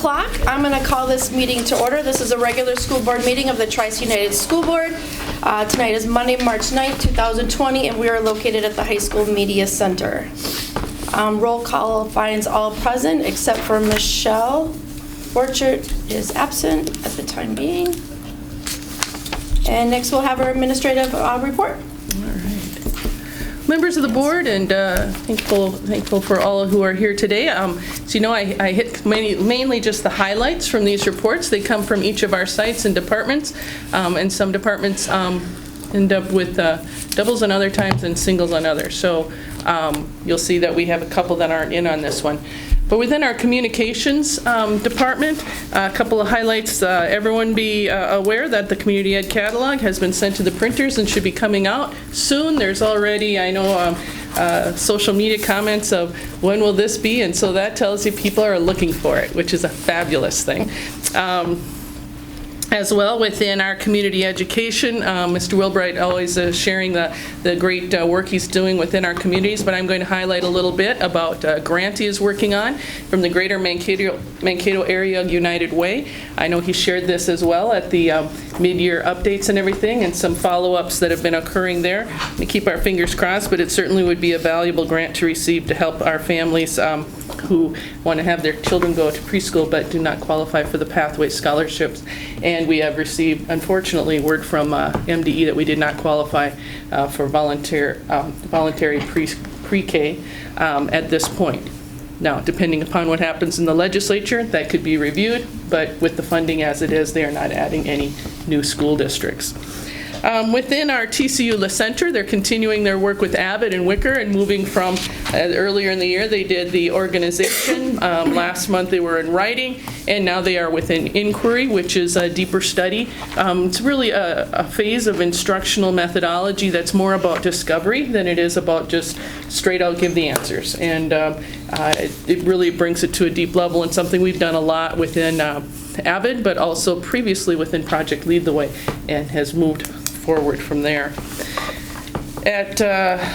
o'clock. I'm going to call this meeting to order. This is a regular school board meeting of the Tri-C United School Board. Tonight is Monday, March 9th, 2020, and we are located at the High School Media Center. Roll call finds all present except for Michelle Borchert is absent at the time being. And next we'll have our administrative report. Members of the board, and thankful for all who are here today. So you know, I hit mainly just the highlights from these reports. They come from each of our sites and departments, and some departments end up with doubles on other times and singles on others. So you'll see that we have a couple that aren't in on this one. But within our communications department, a couple of highlights. Everyone be aware that the Community Ed catalog has been sent to the printers and should be coming out soon. There's already, I know, social media comments of when will this be, and so that tells you people are looking for it, which is a fabulous thing. As well, within our community education, Mr. Wilbright always sharing the great work he's doing within our communities, but I'm going to highlight a little bit about a grant he is working on from the Greater Mankato Area United Way. I know he shared this as well at the mid-year updates and everything, and some follow-ups that have been occurring there. We keep our fingers crossed, but it certainly would be a valuable grant to receive to help our families who want to have their children go to preschool but do not qualify for the Pathway scholarships. And we have received, unfortunately, word from MDE that we did not qualify for voluntary pre-K at this point. Now, depending upon what happens in the legislature, that could be reviewed, but with the funding as it is, they are not adding any new school districts. Within our TCU La Center, they're continuing their work with Abbott and Wicker and moving from earlier in the year they did the organization. Last month they were in writing, and now they are within inquiry, which is a deeper study. It's really a phase of instructional methodology that's more about discovery than it is about just straight out give the answers. And it really brings it to a deep level, and something we've done a lot within Avid, but also previously within Project Lead the Way, and has moved forward from there. At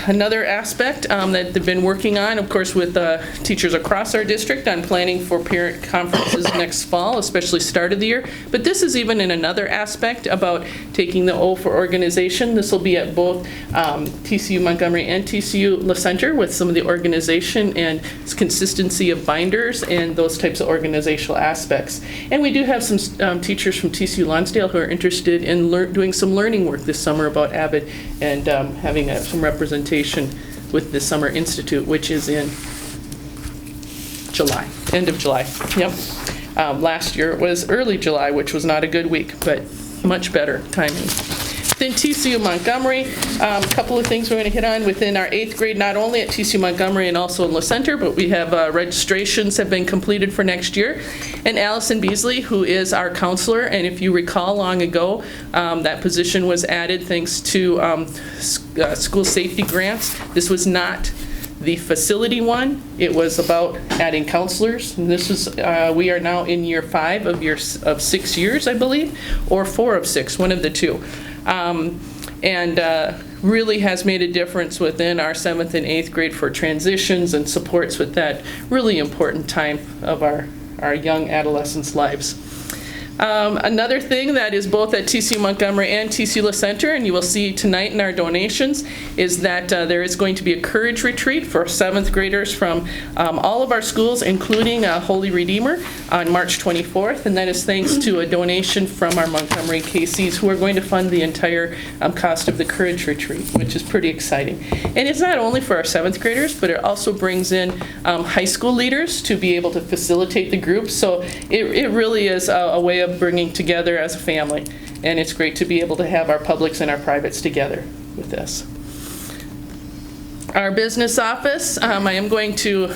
another aspect that they've been working on, of course, with teachers across our district on planning for parent conferences next fall, especially start of the year. But this is even in another aspect about taking the O for organization. This will be at both TCU Montgomery and TCU La Center with some of the organization and consistency of binders and those types of organizational aspects. And we do have some teachers from TCU Lonsdale who are interested in doing some learning work this summer about Avid and having some representation with the Summer Institute, which is in July, end of July. Yep. Last year it was early July, which was not a good week, but much better timing. Then TCU Montgomery, a couple of things we're going to hit on within our 8th grade, not only at TCU Montgomery and also in La Center, but we have registrations have been completed for next year. And Allison Beasley, who is our counselor, and if you recall long ago, that position was added thanks to school safety grants. This was not the facility one. It was about adding counselors. And this is, we are now in year 5 of 6 years, I believe, or 4 of 6, one of the two. And really has made a difference within our 7th and 8th grade for transitions and supports with that really important time of our young adolescents' lives. Another thing that is both at TCU Montgomery and TCU La Center, and you will see tonight in our donations, is that there is going to be a Courage Retreat for 7th graders from all of our schools, including Holy Redeemer, on March 24th, and that is thanks to a donation from our Montgomery KCs who are going to fund the entire cost of the Courage Retreat, which is pretty exciting. And it's not only for our 7th graders, but it also brings in high school leaders to be able to facilitate the group, so it really is a way of bringing together as a family, and it's great to be able to have our publics and our privates together with this. Our business office, I am going to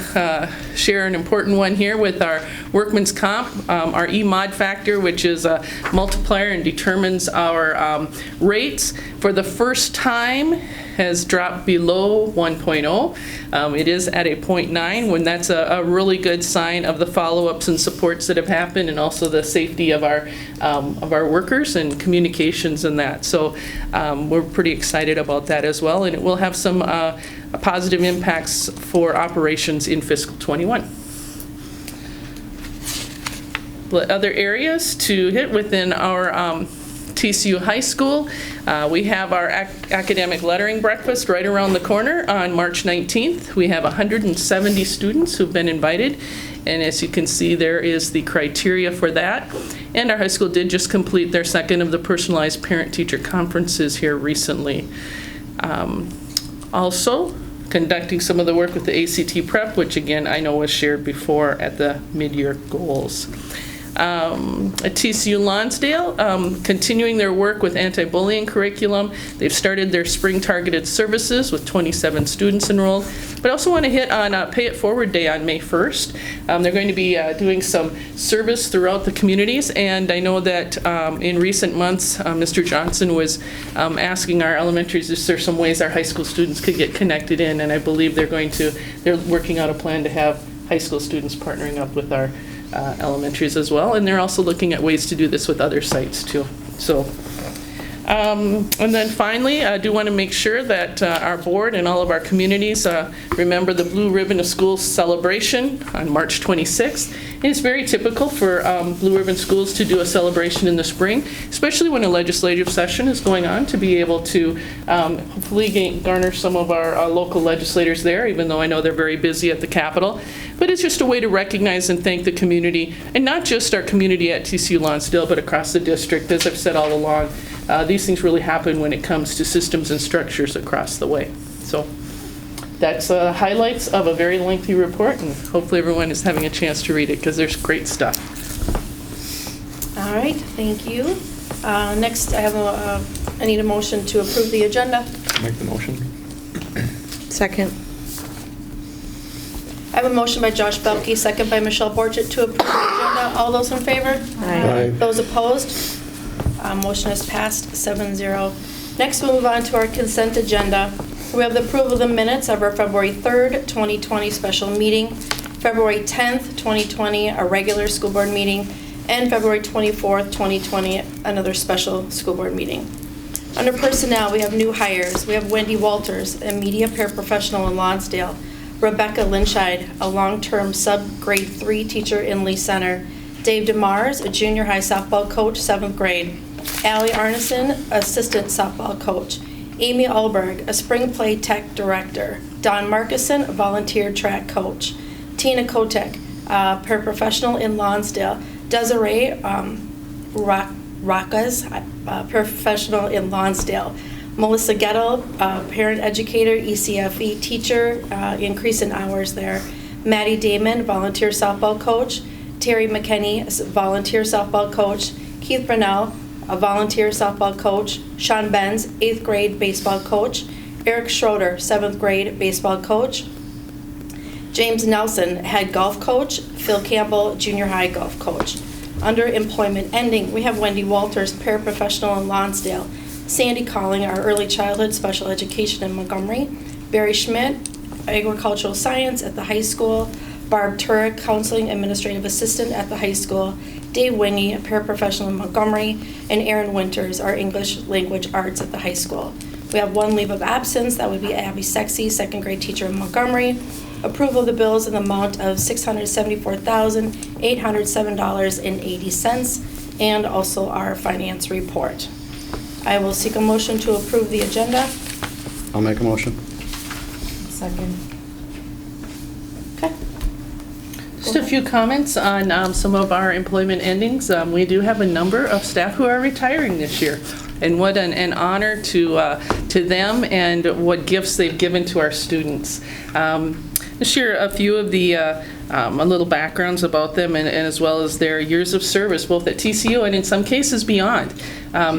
share an important one here with our workman's comp, our E-mod factor, which is a multiplier and determines our rates. For the first time, has dropped below 1.0. It is at a 0.9, when that's a really good sign of the follow-ups and supports that have happened, and also the safety of our workers and communications and that. So we're pretty excited about that as well, and it will have some positive impacts for operations in fiscal 21. other areas to hit within our TCU High School. We have our academic lettering breakfast right around the corner on March 19th. We have 170 students who've been invited, and as you can see, there is the criteria for that. And our high school did just complete their second of the personalized parent-teacher conferences here recently. Also, conducting some of the work with the ACT prep, which again I know was shared before at the mid-year goals. At TCU Lonsdale, continuing their work with anti-bullying curriculum. They've started their spring targeted services with 27 students enrolled. But I also want to hit on Pay It Forward Day on May 1st. They're going to be doing some service throughout the communities, and I know that in recent months, Mr. Johnson was asking our elementaries if there's some ways our high school students could get connected in, and I believe they're working out a plan to have high school students partnering up with our elementaries as well, and they're also looking at ways to do this with other sites too. So, and then finally, I do want to make sure that our board and all of our communities remember the Blue Ribbon of Schools celebration on March 26th. And it's very typical for Blue Ribbon Schools to do a celebration in the spring, especially when a legislative session is going on, to be able to hopefully garner some of our local legislators there, even though I know they're very busy at the Capitol. But it's just a way to recognize and thank the community, and not just our community at TCU Lonsdale, but across the district. As I've said all along, these things really happen when it comes to systems and structures across the way. So that's highlights of a very lengthy report, and hopefully everyone is having a chance to read it, because there's great stuff. All right, thank you. Next, I need a motion to approve the agenda. Make the motion. Second. I have a motion by Josh Belke, second by Michelle Borchett to approve the agenda. All those in favor? Aye. Those opposed? Motion is passed 7-0. Next, we'll move on to our consent agenda. We have the approval of the minutes of our February 3rd, 2020 special meeting, February 10th, 2020, a regular school board meeting, and February 24th, 2020, another special school board meeting. Under personnel, we have new hires. We have Wendy Walters, a media paraprofessional in Lonsdale, Rebecca Linscheid, a long-term sub-grade 3 teacher in Lee Center, Dave DeMars, a junior high softball coach, 7th grade, Allie Arneson, assistant softball coach, Amy Alberg, a spring play tech director, Don Marcussen, a volunteer track coach, Tina Kotek, paraprofessional in Lonsdale, Desirae Rokosz, paraprofessional in Lonsdale, Melissa Goettl, parent educator, ECFE teacher, increase in hours there. Maddie Damon, volunteer softball coach. Teri McKenney, volunteer softball coach. Keith Bunnell, a volunteer softball coach. Sean Benz, 8th grade baseball coach. Eric Schroeder, 7th grade baseball coach. James Nelson, head golf coach. Phil Campbell, junior high golf coach. Under employment ending, we have Wendy Walters, paraprofessional in Lonsdale. Sandy Calling, our early childhood special education in Montgomery. Barry Schmidt, agricultural science at the high school. Barb Turek, counseling administrative assistant at the high school. Dave Winnie, a paraprofessional in Montgomery. And Aaron Winters, our English language arts at the high school. We have one leave of absence. That would be Abby Sexy, 2nd grade teacher in Montgomery. Approval of the bills in the amount of $674,807.80, and also our finance report. I will seek a motion to approve the agenda. I'll make a motion. Second. Okay. Just a few comments on some of our employment endings. We do have a number of staff who are retiring this year, and what an honor to them, and what gifts they've given to our students. I'll share a few of the a little backgrounds about them, and as well as their years of service, both at TCU and in some cases beyond.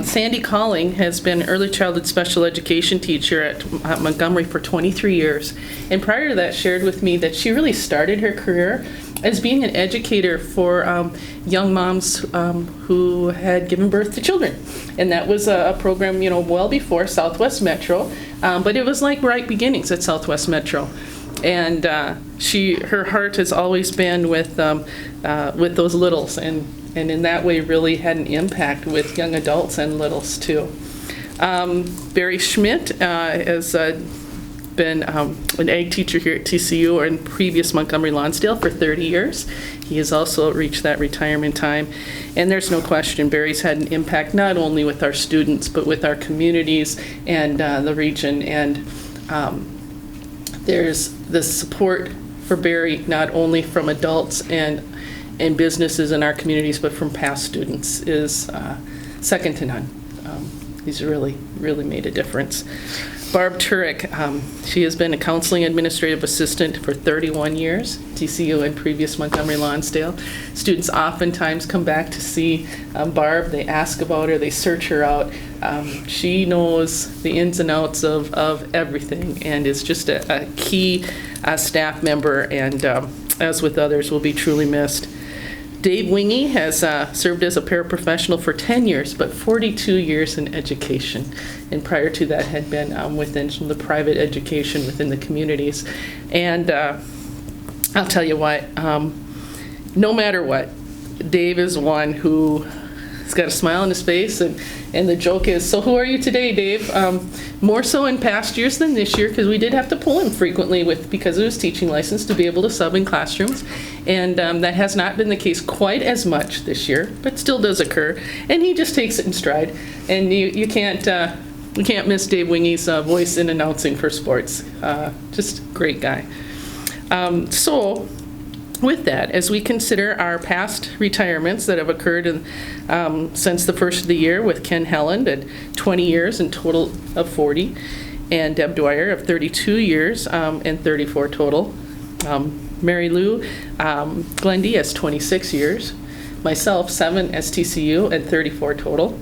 Sandy Calling has been early childhood special education teacher at Montgomery for 23 years, and prior to that shared with me that she really started her career as being an educator for young moms who had given birth to children. And that was a program, well before Southwest Metro, but it was like right beginnings at Southwest Metro. And her heart has always been with those littles, and in that way really had an impact with young adults and littles too. Barry Schmidt has been an ag teacher here at TCU or in previous Montgomery Lonsdale for 30 years. He has also reached that retirement time. And there's no question Barry's had an impact not only with our students, but with our communities and the region. And there's the support for Barry not only from adults and businesses in our communities, but from past students is second to none. He's really made a difference. Barb Turek, she has been a counseling administrative assistant for 31 years, TCU and previous Montgomery Lonsdale. Students oftentimes come back to see Barb. They ask about her, they search her out. She knows the ins and outs of everything and is just a key staff member, and as with others, will be truly missed. Dave Wingy has served as a paraprofessional for 10 years, but 42 years in education. And prior to that had been within some of the private education within the communities. And I'll tell you what, no matter what, Dave is one who has got a smile on his face, and the joke is, so who are you today, Dave? More so in past years than this year, because we did have to pull him frequently because of his teaching license to be able to sub in classrooms. And that has not been the case quite as much this year, but still does occur. And he just takes it in stride. And we can't miss Dave Wingy's voice in announcing for sports. Just great guy. So with that, as we consider our past retirements that have occurred since the first of the year, with Ken Helland at 20 years and total of 40, and Deb Dwyer of 32 years and 34 total. Mary Lou Glendy has 26 years. Myself, 7 as TCU and 34 total.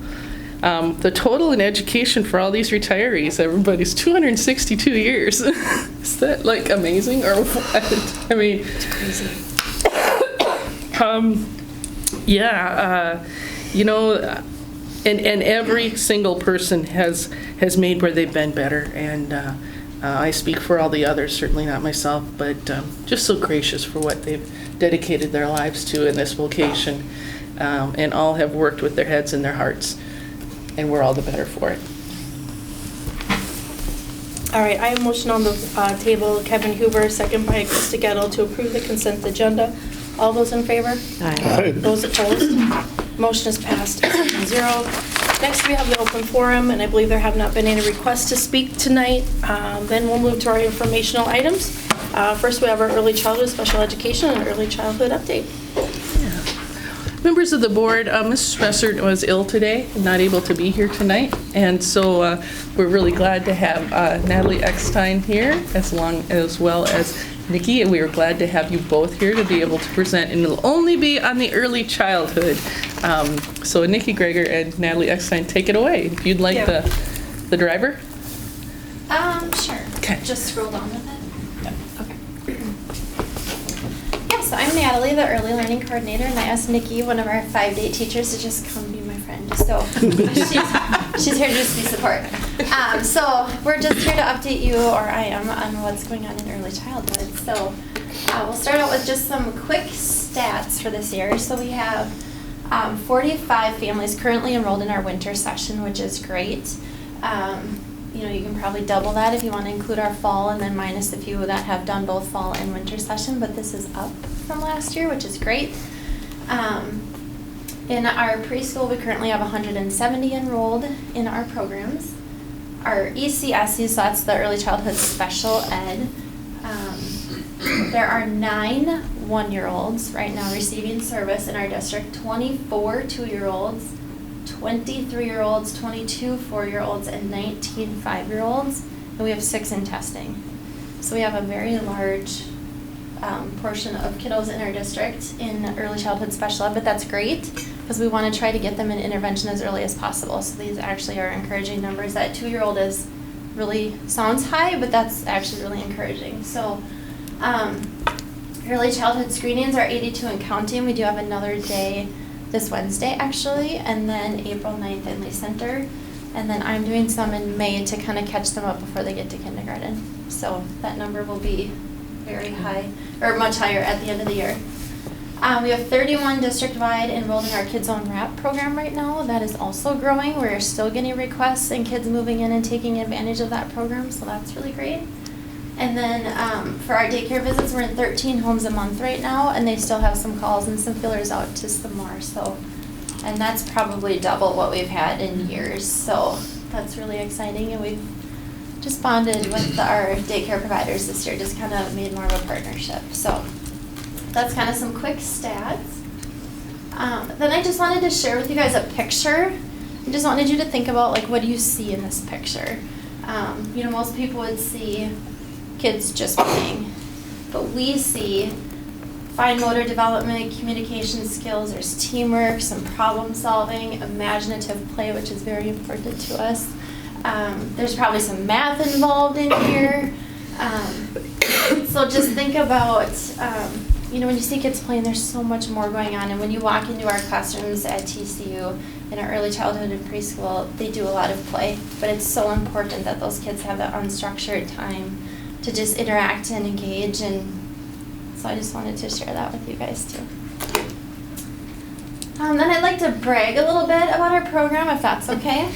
The total in education for all these retirees, everybody's 262 years. Is that like amazing or what? I mean, it's crazy. You know, and every single person has made where they've been better, and I speak for all the others, certainly not myself, but just so gracious for what they've dedicated their lives to in this vocation, and all have worked with their heads and their hearts, and we're all the better for it. All right, I have a motion on the table. Kevin Huber, second by Krista Goettl, to approve the consent agenda. All those in favor? Aye. Those opposed? Motion is passed 7-0. Next, we have the open forum, and I believe there have not been any requests to speak tonight. Then we'll move to our informational items. First, we have our early childhood special education and early childhood update. Members of the board, Mrs. Spessert was ill today, not able to be here tonight, and so we're really glad to have Natalie Eckstein here, as well as Nikki, and we are glad to have you both here to be able to present, and it'll only be on the early childhood. So Nikki Greger and Natalie Eckstein, take it away. If you'd like the driver. Sure. Okay. Just scroll down with it. Yep. Okay. Yeah, so I'm Natalie, the early learning coordinator, and I asked Nikki, one of our 5-day teachers, to just come be my friend. So she's here to just be support. So we're just here to update you, or I am, on what's going on in early childhood. So we'll start out with just some quick stats for this year. So we have 45 families currently enrolled in our winter session, which is great. You know, you can probably double that if you want to include our fall, and then minus a few that have done both fall and winter session, but this is up from last year, which is great. In our preschool, we currently have 170 enrolled in our programs. Our ECFE, so that's the early childhood special ed, there are 9 1-year-olds right now receiving service in our district, 24 2-year-olds, 20 3-year-olds, 22 4-year-olds, and 19 5-year-olds, and we have 6 in testing. So we have a very large portion of kiddos in our district in early childhood special ed, but that's great because we want to try to get them in intervention as early as possible. So these actually are encouraging numbers. That 2-year-old is really sounds high, but that's actually really encouraging. So early childhood screenings are 82 and counting. We do have another day this Wednesday actually, and then April 9th in Lee Center, and then I'm doing some in May to kind of catch them up before they get to kindergarten. So that number will be very high, or much higher at the end of the year. We have 31 district-wide enrolled in our Kids Own Wrap program right now. That is also growing. We're still getting requests and kids moving in and taking advantage of that program, so that's really great. And then for our daycare visits, we're in 13 homes a month right now, and they still have some calls and some fillers out to some more. So, and that's probably double what we've had in years. So that's really exciting, and we've just bonded with our daycare providers this year, just kind of made more of a partnership. So that's kind of some quick stats. Then I just wanted to share with you guys a picture. I just wanted you to think about, like, what do you see in this picture? You know, most people would see kids just playing, but we see fine motor development, communication skills, there's teamwork, some problem solving, imaginative play, which is very important to us. There's probably some math involved in here. So just think about, you know, when you see kids playing, there's so much more going on. And when you walk into our classrooms at TCU, in our early childhood and preschool, they do a lot of play. But it's so important that those kids have that unstructured time to just interact and engage. And so I just wanted to share that with you guys too. Then I'd like to brag a little bit about our program, if that's okay.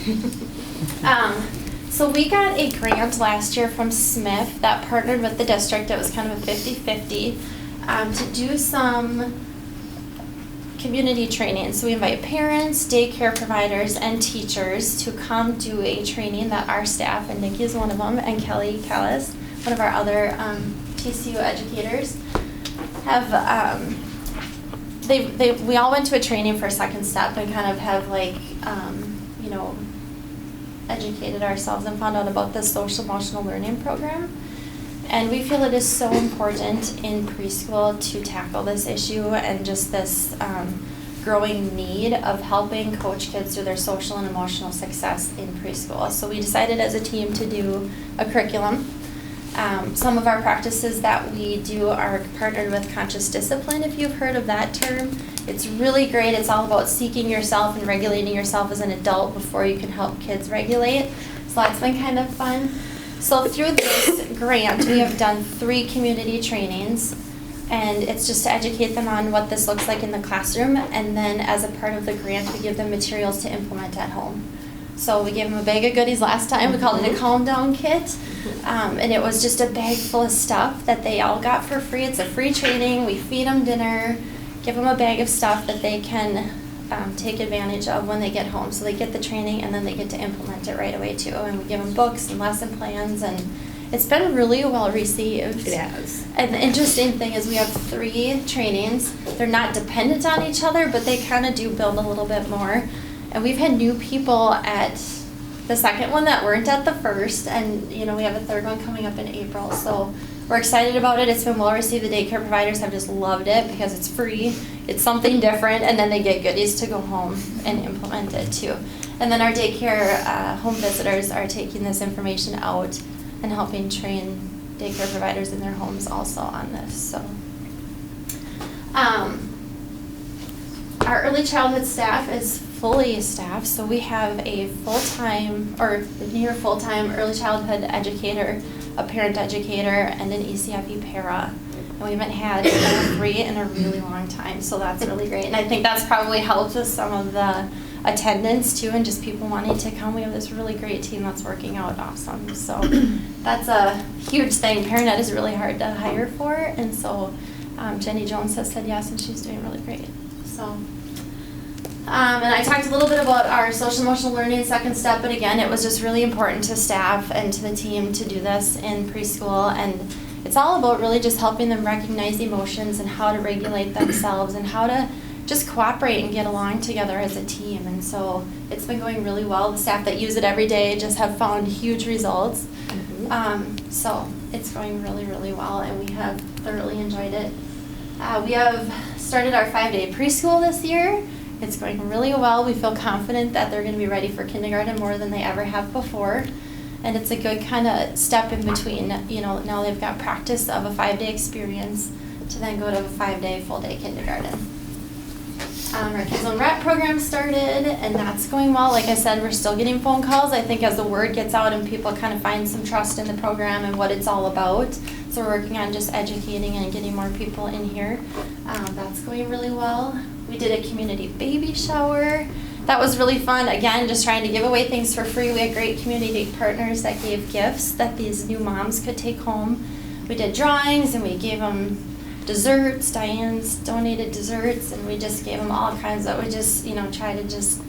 So we got a grant last year from Smith that partnered with the district. It was kind of a 50-50 to do some community training. So we invite parents, daycare providers, and teachers to come do a training that our staff, and Nikki is one of them, and Kelly Callis, one of our other TCU educators, have. We all went to a training for Second Step and kind of have, like, you know, educated ourselves and found out about this social emotional learning program. And we feel it is so important in preschool to tackle this issue and just this growing need of helping coach kids through their social and emotional success in preschool. So we decided as a team to do a curriculum. Some of our practices that we do are partnered with conscious discipline, if you've heard of that term. It's really great. It's all about seeking yourself and regulating yourself as an adult before you can help kids regulate. So that's been kind of fun. So through this grant, we have done 3 community trainings, and it's just to educate them on what this looks like in the classroom, and then as a part of the grant, we give them materials to implement at home. So we gave them a bag of goodies last time. We called it a calm down kit, and it was just a bag full of stuff that they all got for free. It's a free training. We feed them dinner, give them a bag of stuff that they can take advantage of when they get home. So they get the training and then they get to implement it right away too. And we give them books and lesson plans, and it's been really well received. It has. And the interesting thing is we have 3 trainings. They're not dependent on each other, but they kind of do build a little bit more. And we've had new people at the second one that weren't at the first, and you know, we have a third one coming up in April. So we're excited about it. It's been well received. The daycare providers have just loved it because it's free. It's something different, and then they get goodies to go home and implement it too. And then our daycare home visitors are taking this information out and helping train daycare providers in their homes also on this. So, our early childhood staff is fully staffed, so we have a full-time or near full-time early childhood educator, a parent educator, and an ECFE para. And we haven't had 3 in a really long time, so that's really great. And I think that's probably helped with some of the attendance too, and just people wanting to come. We have this really great team that's working out awesome. So that's a huge thing. Parent ed is really hard to hire for, and so Jenny Jones has said yes, and she's doing really great. So. And I talked a little bit about our social emotional learning second step, but again, it was just really important to staff and to the team to do this in preschool, and it's all about really just helping them recognize emotions and how to regulate themselves and how to just cooperate and get along together as a team. And so it's been going really well. The staff that use it every day just have found huge results. So it's going really, really well, and we have thoroughly enjoyed it. We have started our 5-day preschool this year. It's going really well. We feel confident that they're going to be ready for kindergarten more than they ever have before. And it's a good kind of step in between. You know, now they've got practice of a 5-day experience to then go to a 5-day full-day kindergarten. Our Kids on Rep program started, and that's going well. Like I said, we're still getting phone calls. I think as the word gets out and people kind of find some trust in the program and what it's all about. So we're working on just educating and getting more people in here. That's going really well. We did a community baby shower, that was really fun. Again, just trying to give away things for free. We had great community partners that gave gifts that these new moms could take home. We did drawings and we gave them desserts. Diane's donated desserts, and we just gave them all kinds of, we just, try to just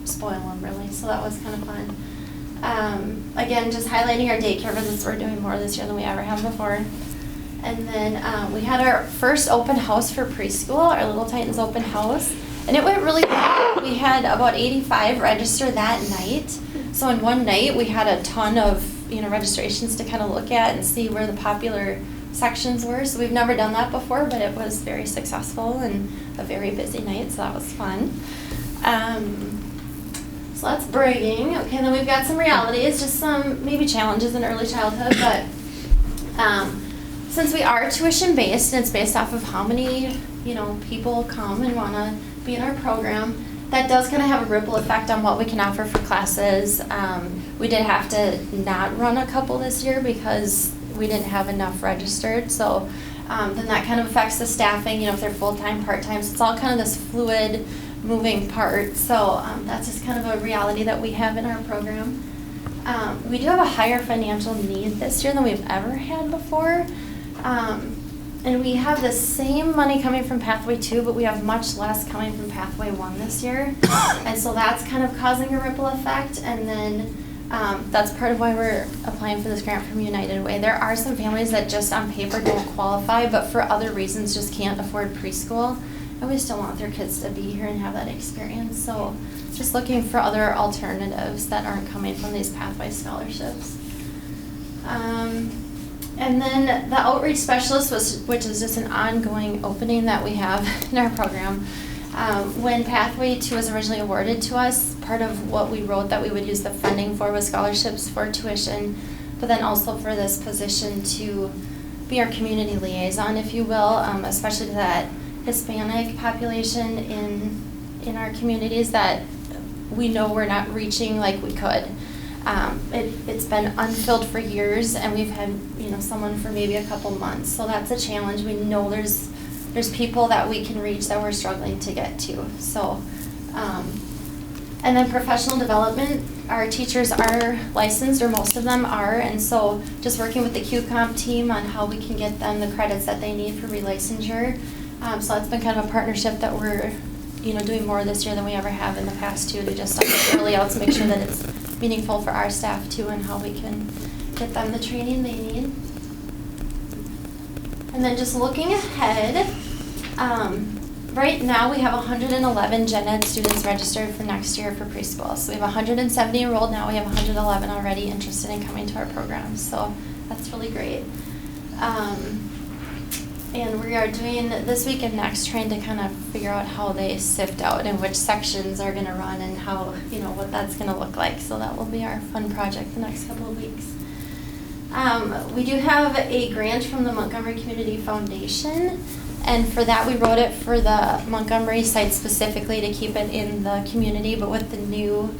spoil them really. So that was kind of fun. Again, just highlighting our daycare visits. We're doing more this year than we ever have before. And then we had our first open house for preschool, our Little Titans open house. And it went really well. We had about 85 register that night. So in one night, we had a ton of registrations to kind of look at and see where the popular sections were. So we've never done that before, but it was very successful and a very busy night, so that was fun. So that's bragging. Okay, then we've got some realities, just some maybe challenges in early childhood, but since we are tuition-based and it's based off of how many people come and want to be in our program, that does kind of have a ripple effect on what we can offer for classes. We did have to not run a couple this year because we didn't have enough registered. So then that kind of affects the staffing, if they're full-time, part-time. So it's all kind of this fluid, moving part. So that's just kind of a reality that we have in our program. We do have a higher financial need this year than we've ever had before. And we have the same money coming from Pathway 2, but we have much less coming from Pathway 1 this year. And so that's kind of causing a ripple effect. And then that's part of why we're applying for this grant from United Way. There are some families that just on paper don't qualify, but for other reasons just can't afford preschool. And we still want their kids to be here and have that experience. So just looking for other alternatives that aren't coming from these Pathway scholarships. And then the outreach specialist, which is just an ongoing opening that we have in our program. When Pathway 2 was originally awarded to us, part of what we wrote that we would use the funding for was scholarships for tuition, but then also for this position to be our community liaison, if you will, especially to that Hispanic population in our communities that we know we're not reaching like we could. It's been unfilled for years, and we've had someone for maybe a couple months. So that's a challenge. We know there's people that we can reach that we're struggling to get to. So, and then professional development. Our teachers are licensed, or most of them are, and so just working with the QComp team on how we can get them the credits that they need for relicensure. So that's been kind of a partnership that we're doing more this year than we ever have in the past too, to just early out to make sure that it's meaningful for our staff too, and how we can get them the training they need. And then just looking ahead, right now we have 111 gen ed students registered for next year for preschool. So we have 170 enrolled now, we have 111 already interested in coming to our program. So that's really great. And we are doing this week and next trying to kind of figure out how they sift out and which sections are going to run and how, what that's going to look like. So that will be our fun project the next couple of weeks. We do have a grant from the Montgomery Community Foundation, and for that we wrote it for the Montgomery site specifically to keep it in the community, but with the new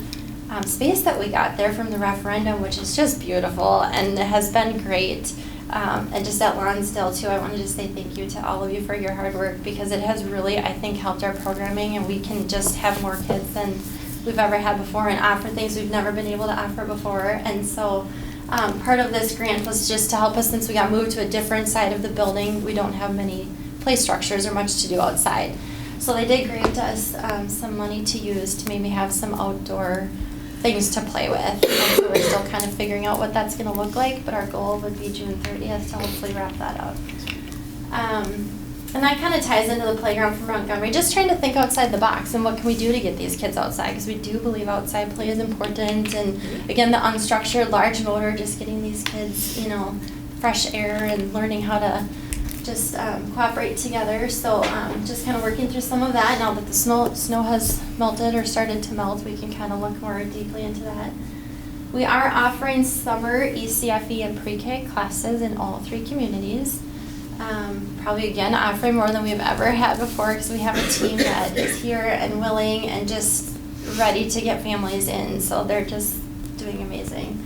space that we got there from the referendum, which is just beautiful and it has been great. And just at Lonsdale too, I want to just say thank you to all of you for your hard work, because it has really, I think, helped our programming, and we can just have more kids than we've ever had before and offer things we've never been able to offer before. And so part of this grant was just to help us, since we got moved to a different side of the building. We don't have many play structures or much to do outside. So they did grant us some money to use to maybe have some outdoor things to play with. And so we're still kind of figuring out what that's going to look like, but our goal would be June 30th to hopefully wrap that up. And that kind of ties into the playground for Montgomery, just trying to think outside the box and what can we do to get these kids outside, because we do believe outside play is important. And again, the unstructured large motor, just getting these kids, fresh air and learning how to just cooperate together. So just kind of working through some of that. Now that the snow has melted or started to melt, we can kind of look more deeply into that. We are offering summer ECFE and pre-K classes in all 3 communities. Probably again offering more than we've ever had before, because we have a team that is here and willing and just ready to get families in. So they're just doing amazing.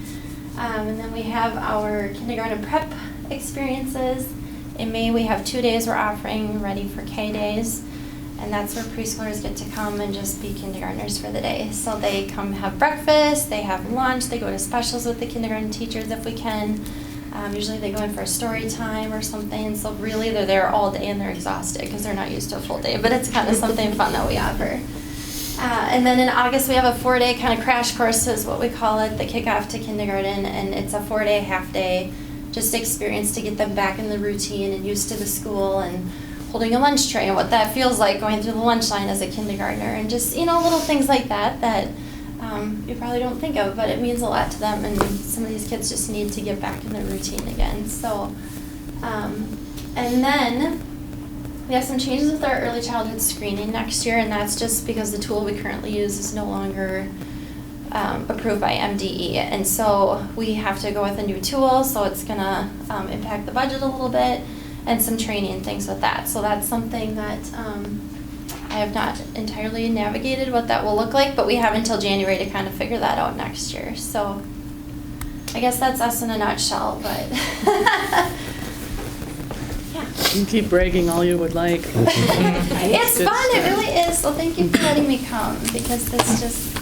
And then we have our kindergarten prep experiences. In May, we have 2 days we're offering ready for K days. And that's where preschoolers get to come and just be kindergartners for the day. So they come have breakfast, they have lunch, they go to specials with the kindergarten teachers if we can. Usually they go in for a story time or something. So really they're there all day and they're exhausted because they're not used to a full day. But it's kind of something fun that we offer. And then in August we have a 4-day kind of crash course is what we call it, the kickoff to kindergarten. And it's a 4-day, half-day just experience to get them back in the routine and used to the school and holding a lunch tray and what that feels like going through the lunch line as a kindergartner, and just, little things like that you probably don't think of, but it means a lot to them, and some of these kids just need to get back in the routine again. So, and then we have some changes with our early childhood screening next year, and that's just because the tool we currently use is no longer approved by MDE, and so we have to go with a new tool, so it's going to impact the budget a little bit, and some training and things with that. So that's something that I have not entirely navigated what that will look like, but we have until January to kind of figure that out next year. So I guess that's us in a nutshell, but yeah. You can keep bragging all you would like. It's fun, it really is. So thank you for letting me come, because this just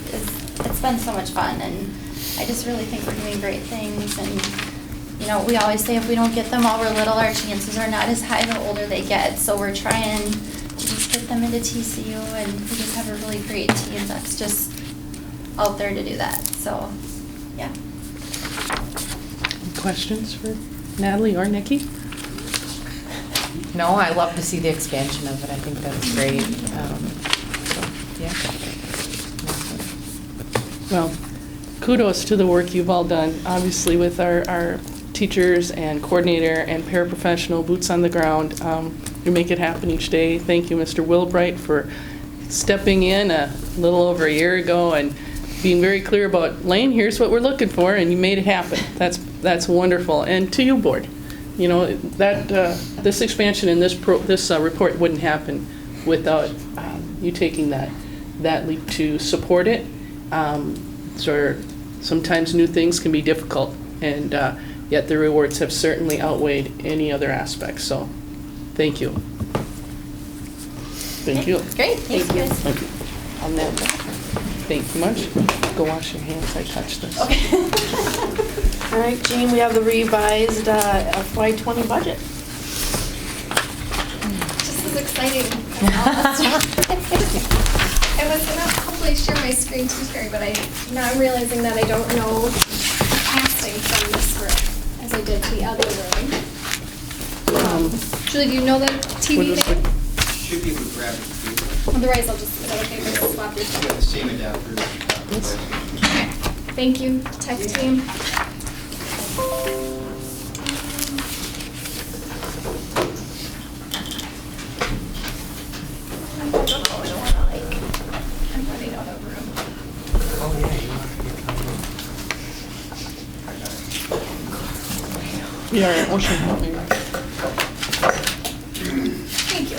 it's been so much fun, and I just really think we're doing great things. And we always say if we don't get them while we're little, our chances are not as high the older they get. So we're trying to just get them into TCU, and we just have a really great team that's just out there to do that. So, yeah. Questions for Natalie or Nikki? No, I love to see the expansion of it. I think that's great. So, yeah. Well, kudos to the work you've all done, obviously with our teachers and coordinator and paraprofessional boots on the ground. You make it happen each day. Thank you, Mr. Wilbright, for stepping in a little over a year ago and being very clear about, Lane, here's what we're looking for, and you made it happen. That's wonderful. And to you, board, that this expansion in this report wouldn't happen without you taking that leap to support it. So sometimes new things can be difficult, and yet the rewards have certainly outweighed any other aspects. So thank you. Thank you. Great, thank you. Thank you. On that, thank you much. Go wash your hands. I touched this. Okay. All right, Jean, we have the revised FY20 budget. Just as exciting. I was going to hopefully share my screen too, Teri, but now I'm realizing that I don't know the casting from this room as I did the other room. Julie, do you know the TV name? Should be able to grab it. Otherwise, I'll just, is that okay if I swap this? You got the same adapter. Okay. Thank you, tech team. I'm running out of room. Oh, yeah, you want to Yeah, ocean help me. Thank you.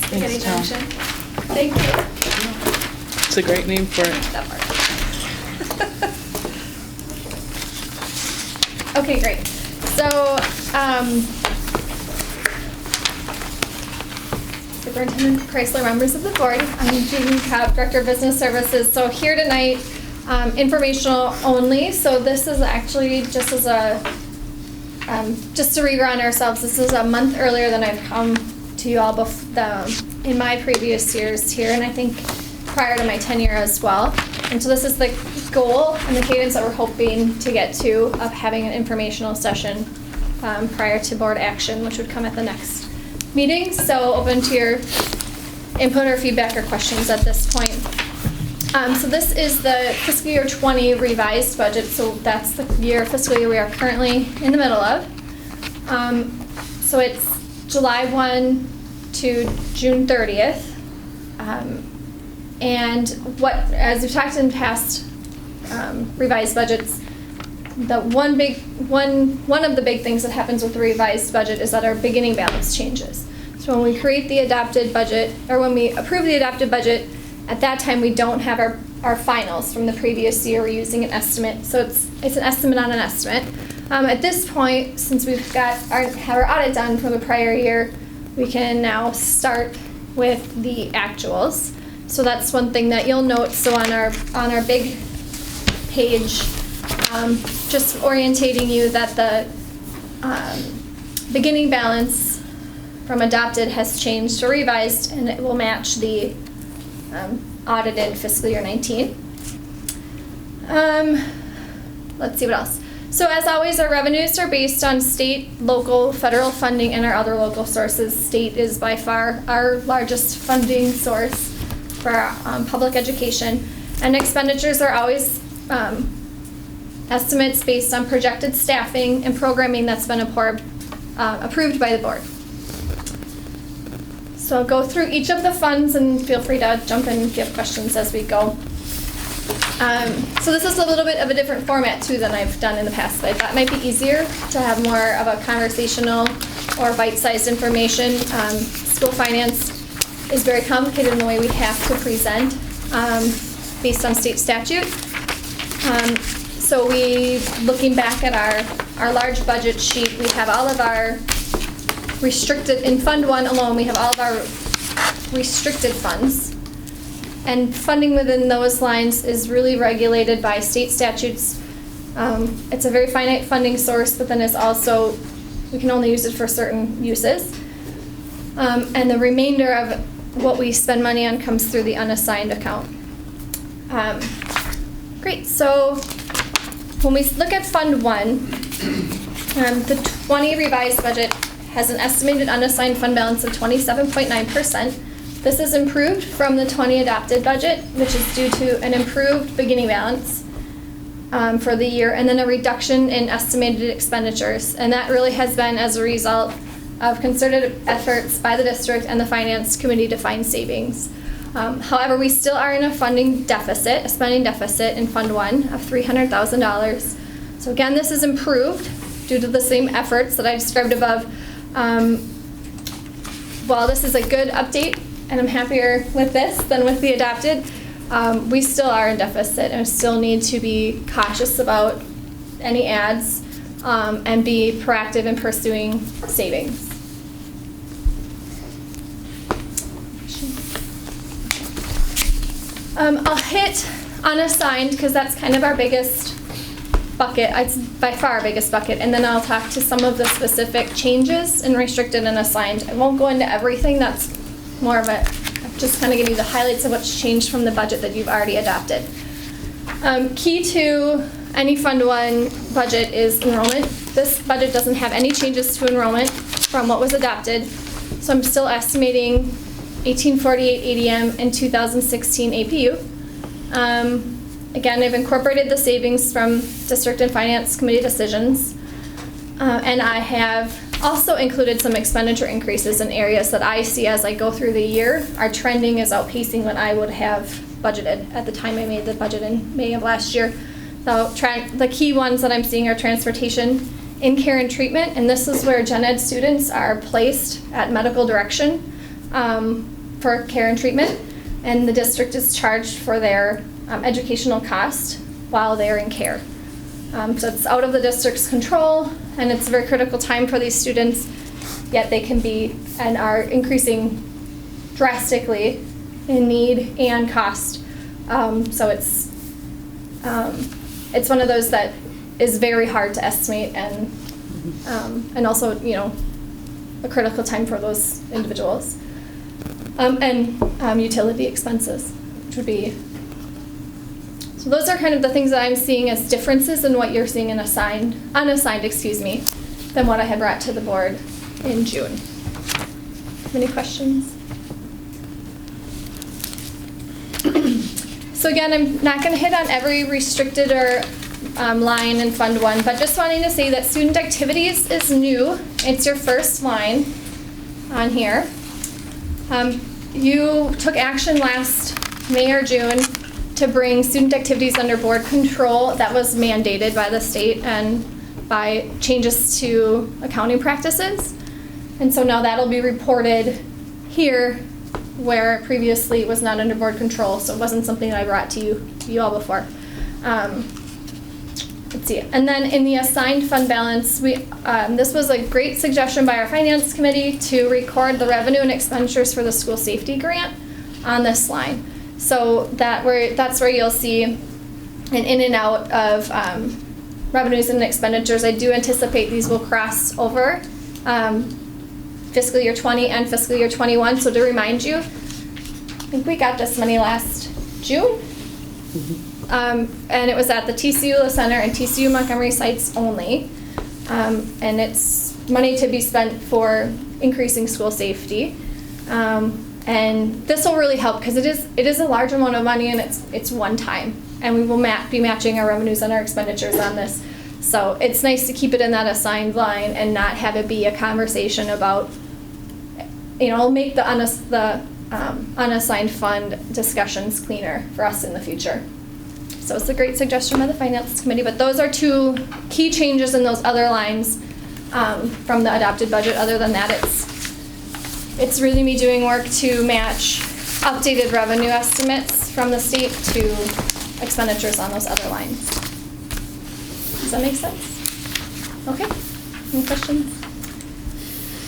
Spaghetti Junction. Thank you. It's a great name for it. That part. Okay, great. So, Superintendent Chrysler, members of the board, I'm Jean Cobb, Director of Business Services. So here tonight, informational only. So this is actually just as a, just to rerun ourselves, this is a month earlier than I've come to you all in my previous years here, and I think prior to my tenure as well. And so this is the goal and the cadence that we're hoping to get to of having an informational session prior to board action, which would come at the next meeting. So open to your input or feedback or questions at this point. So this is the fiscal year 20 revised budget. So that's the fiscal year we are currently in the middle of. So it's July 1 to June 30th. And as we've talked in past revised budgets, one of the big things that happens with the revised budget is that our beginning balance changes. So when we create the adopted budget, or when we approve the adopted budget, at that time we don't have our finals from the previous year. We're using an estimate. So it's an estimate on an estimate. At this point, since we've have our audit done for the prior year, we can now start with the actuals. So that's one thing that you'll note. So on our big page, just orientating you that the beginning balance from adopted has changed or revised, and it will match the audited fiscal year 19. Let's see what else. So as always, our revenues are based on state, local, federal funding, and our other local sources. State is by far our largest funding source for public education. And expenditures are always estimates based on projected staffing and programming that's been approved by the board. So I'll go through each of the funds and feel free to jump in if you have questions as we go. So this is a little bit of a different format too than I've done in the past, but I thought it might be easier to have more of a conversational or bite-sized information. School finance is very complicated in the way we have to present based on state statute. So looking back at our large budget sheet, we have all of our restricted, in Fund 1 alone, we have all of our restricted funds. And funding within those lines is really regulated by state statutes. It's a very finite funding source, but then it's also, we can only use it for certain uses. And the remainder of what we spend money on comes through the unassigned account. Great, so when we look at Fund 1, the 20 revised budget has an estimated unassigned fund balance of 27.9%. This is improved from the 20 adopted budget, which is due to an improved beginning balance for the year, and then a reduction in estimated expenditures. And that really has been as a result of concerted efforts by the district and the finance committee to find savings. However, we still are in a funding deficit, a spending deficit in Fund 1 of $300,000. So again, this is improved due to the same efforts that I described above. While this is a good update, and I'm happier with this than with the adopted, we still are in deficit and still need to be cautious about any adds and be proactive in pursuing savings. I'll hit unassigned because that's kind of our biggest bucket. It's by far our biggest bucket, and then I'll talk to some of the specific changes in restricted and assigned. I won't go into everything. That's more of a, just kind of give you the highlights of what's changed from the budget that you've already adopted. Key to any Fund 1 budget is enrollment. This budget doesn't have any changes to enrollment from what was adopted, so I'm still estimating 1848 ADM and 2016 APU. Again, I've incorporated the savings from district and finance committee decisions, and I have also included some expenditure increases in areas that I see as I go through the year. Our trending is outpacing what I would have budgeted at the time I made the budget in May of last year. So the key ones that I'm seeing are transportation, in-care and treatment, and this is where gen ed students are placed at medical direction for care and treatment, and the district is charged for their educational cost while they're in care. So it's out of the district's control, and it's a very critical time for these students, yet they can be and are increasing drastically in need and cost. So it's one of those that is very hard to estimate, and also, you know, a critical time for those individuals. And utility expenses, which would be. So those are kind of the things that I'm seeing as differences in what you're seeing in unassigned, excuse me, than what I had brought to the board in June. Any questions? So again, I'm not going to hit on every restricted or line in Fund 1, but just wanting to say that student activities is new. It's your first line on here. You took action last May or June to bring student activities under board control. That was mandated by the state and by changes to accounting practices. And so now that'll be reported here where previously it was not under board control, so it wasn't something that I brought to you all before. let's see, and then in the assigned fund balance, this was a great suggestion by our finance committee to record the revenue and expenditures for the school safety grant on this line. So that's where you'll see an in and out of revenues and expenditures. I do anticipate these will cross over fiscal year 20 and fiscal year 21. So to remind you, I think we got this money last June. And it was at the TCU Center and TCU Montgomery sites only. And it's money to be spent for increasing school safety. And this will really help because it is a large amount of money and it's one time. And we will be matching our revenues and our expenditures on this. So it's nice to keep it in that assigned line and not have it be a conversation about, make the unassigned fund discussions cleaner for us in the future. So it's a great suggestion by the Finance Committee, but those are two key changes in those other lines from the adopted budget. Other than that, it's really me doing work to match updated revenue estimates from the state to expenditures on those other lines. Does that make sense? Okay, any questions?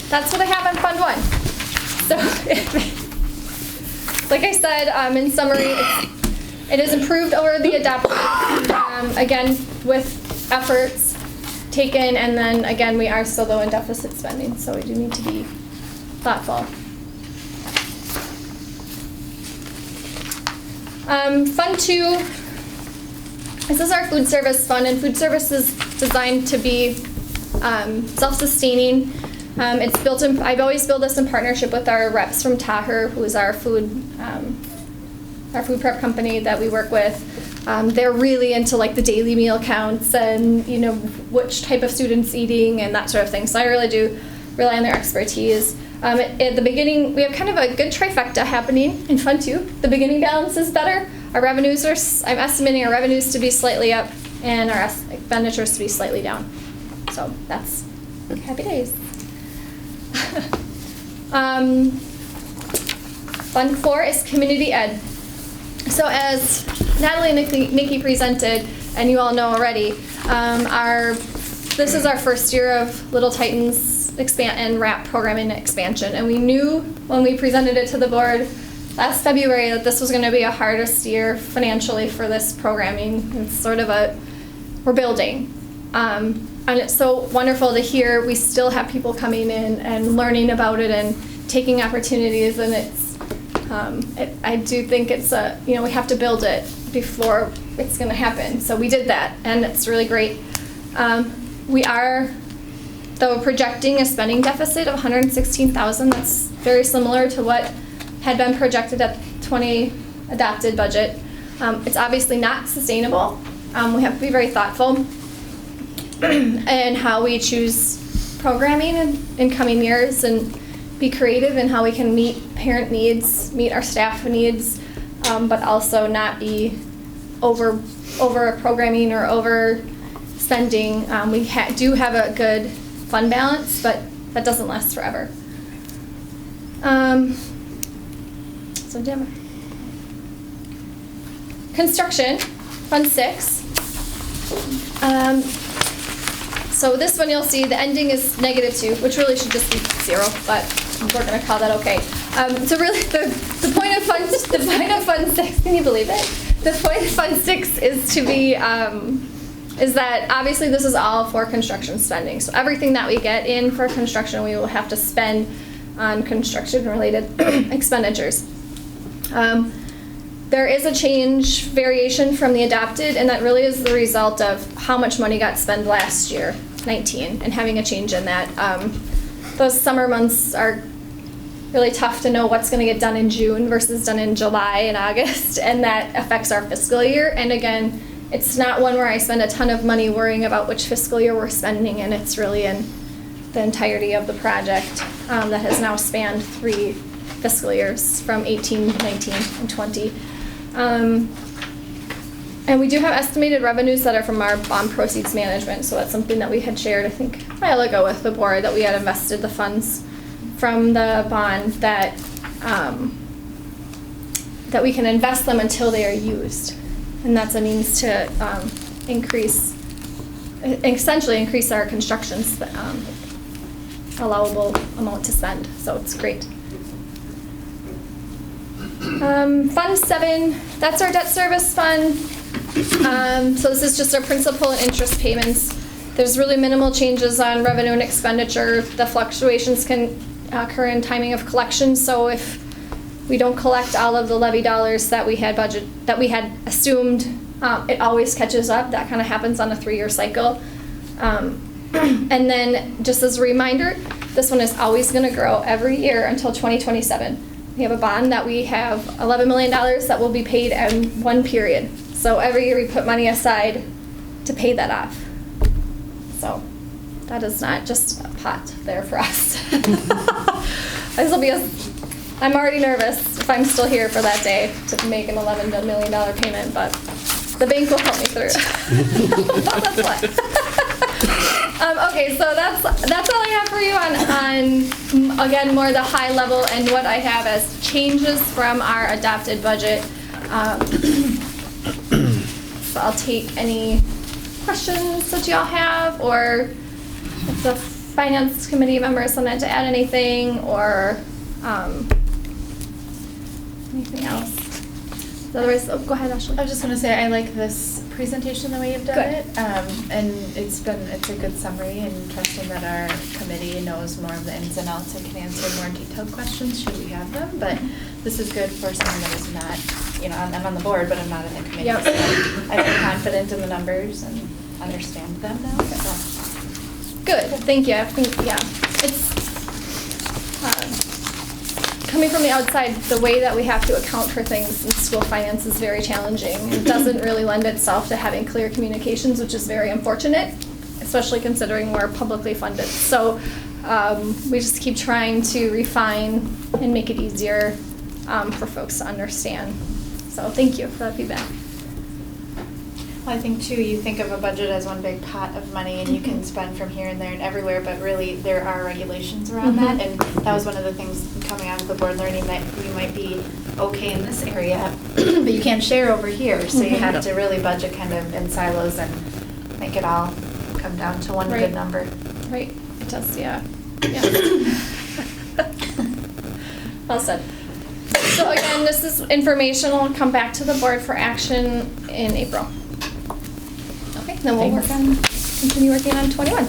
That's what I have on Fund 1. So, like I said, in summary, it is improved over the adopted, again, with efforts taken, and then again, we are still though in deficit spending, so we do need to be thoughtful. Fund 2, this is our food service fund, and food service is designed to be self-sustaining. It's built in, I've always built this in partnership with our reps from Taher, who is our food prep company that we work with. They're really into like the daily meal counts and which type of students eating and that sort of thing. So I really do rely on their expertise. At the beginning, we have kind of a good trifecta happening in Fund 2. The beginning balance is better. Our revenues I'm estimating our revenues to be slightly up and our expenditures to be slightly down. So that's happy days. Fund 4 is community ed. So as Natalie and Nikki presented, and you all know already, this is our first year of Little Titans expand and RAP programming expansion, and we knew when we presented it to the board last February that this was going to be a hardest year financially for this programming. It's sort of we're building. And it's so wonderful to hear we still have people coming in and learning about it and taking opportunities, and I do think it's we have to build it before it's going to happen. So we did that, and it's really great. We are, though, projecting a spending deficit of $116,000. That's very similar to what had been projected at the 20 adopted budget. It's obviously not sustainable. We have to be very thoughtful in how we choose programming in coming years and be creative in how we can meet parent needs, meet our staff needs, but also not be over programming or over spending. We do have a good fund balance, but that doesn't last forever. So Damon. Construction, Fund 6. So this one you'll see the ending is -2, which really should just be 0, but we're going to call that okay. So really the point of Fund 6, can you believe it? The point of Fund 6 is to be is that obviously this is all for construction spending. So everything that we get in for construction, we will have to spend on construction-related expenditures. There is a variation from the adopted, and that really is the result of how much money got spent last year, 19, and having a change in that. Those summer months are really tough to know what's going to get done in June versus done in July and August, and that affects our fiscal year. And again, it's not one where I spend a ton of money worrying about which fiscal year we're spending in. It's really in the entirety of the project that has now spanned 3 fiscal years from 18, 19, and 20. And we do have estimated revenues that are from our bond proceeds management, so that's something that we had shared, I think, a while ago with the board, that we had invested the funds from the bond that we can invest them until they are used. And that's a means to increase essentially increase our construction's allowable amount to spend, so it's great. Fund 7, that's our debt service fund. So this is just our principal and interest payments. There's really minimal changes on revenue and expenditure. The fluctuations can occur in timing of collection, so if we don't collect all of the levy dollars that we had assumed, it always catches up. That kind of happens on a 3-year cycle. And then just as a reminder, this one is always going to grow every year until 2027. We have a bond that we have $11 million that will be paid in one period. So every year we put money aside to pay that off. So that is not just a pot there for us. This will be I'm already nervous if I'm still here for that day to make an $11 million payment, but the bank will help me through. That's what. Okay, so that's all I have for you on again, more the high level and what I have as changes from our adopted budget. So I'll take any questions that y'all have, or if the finance committee members wanted to add anything, or anything else. Otherwise, go ahead, Ashley. I was just going to say, I like this presentation the way you've done Good. it, and it's a good summary, and trusting that our committee knows more of the ins and outs and can answer more detailed questions should we have them. But this is good for someone that is not, I'm on the board, but I'm not in the committee. Yep. So I feel confident in the numbers and understand them now. So. Good, thank you. I think, it's coming from the outside, the way that we have to account for things in school finance is very challenging. It doesn't really lend itself to having clear communications, which is very unfortunate, especially considering we're publicly funded. So we just keep trying to refine and make it easier for folks to understand. So thank you for that feedback. Well, I think too, you think of a budget as one big pot of money and you can spend from here and there and everywhere, but really there are regulations around that. And that was one of the things coming out of the board learning, that you might be okay in this area, but you can't share over here. So you have to really budget kind of in silos and make it all come down to one good number. Right, it does, yeah. Well said. So again, this is informational, come back to the board for action in April. Okay, then we'll continue working on 21.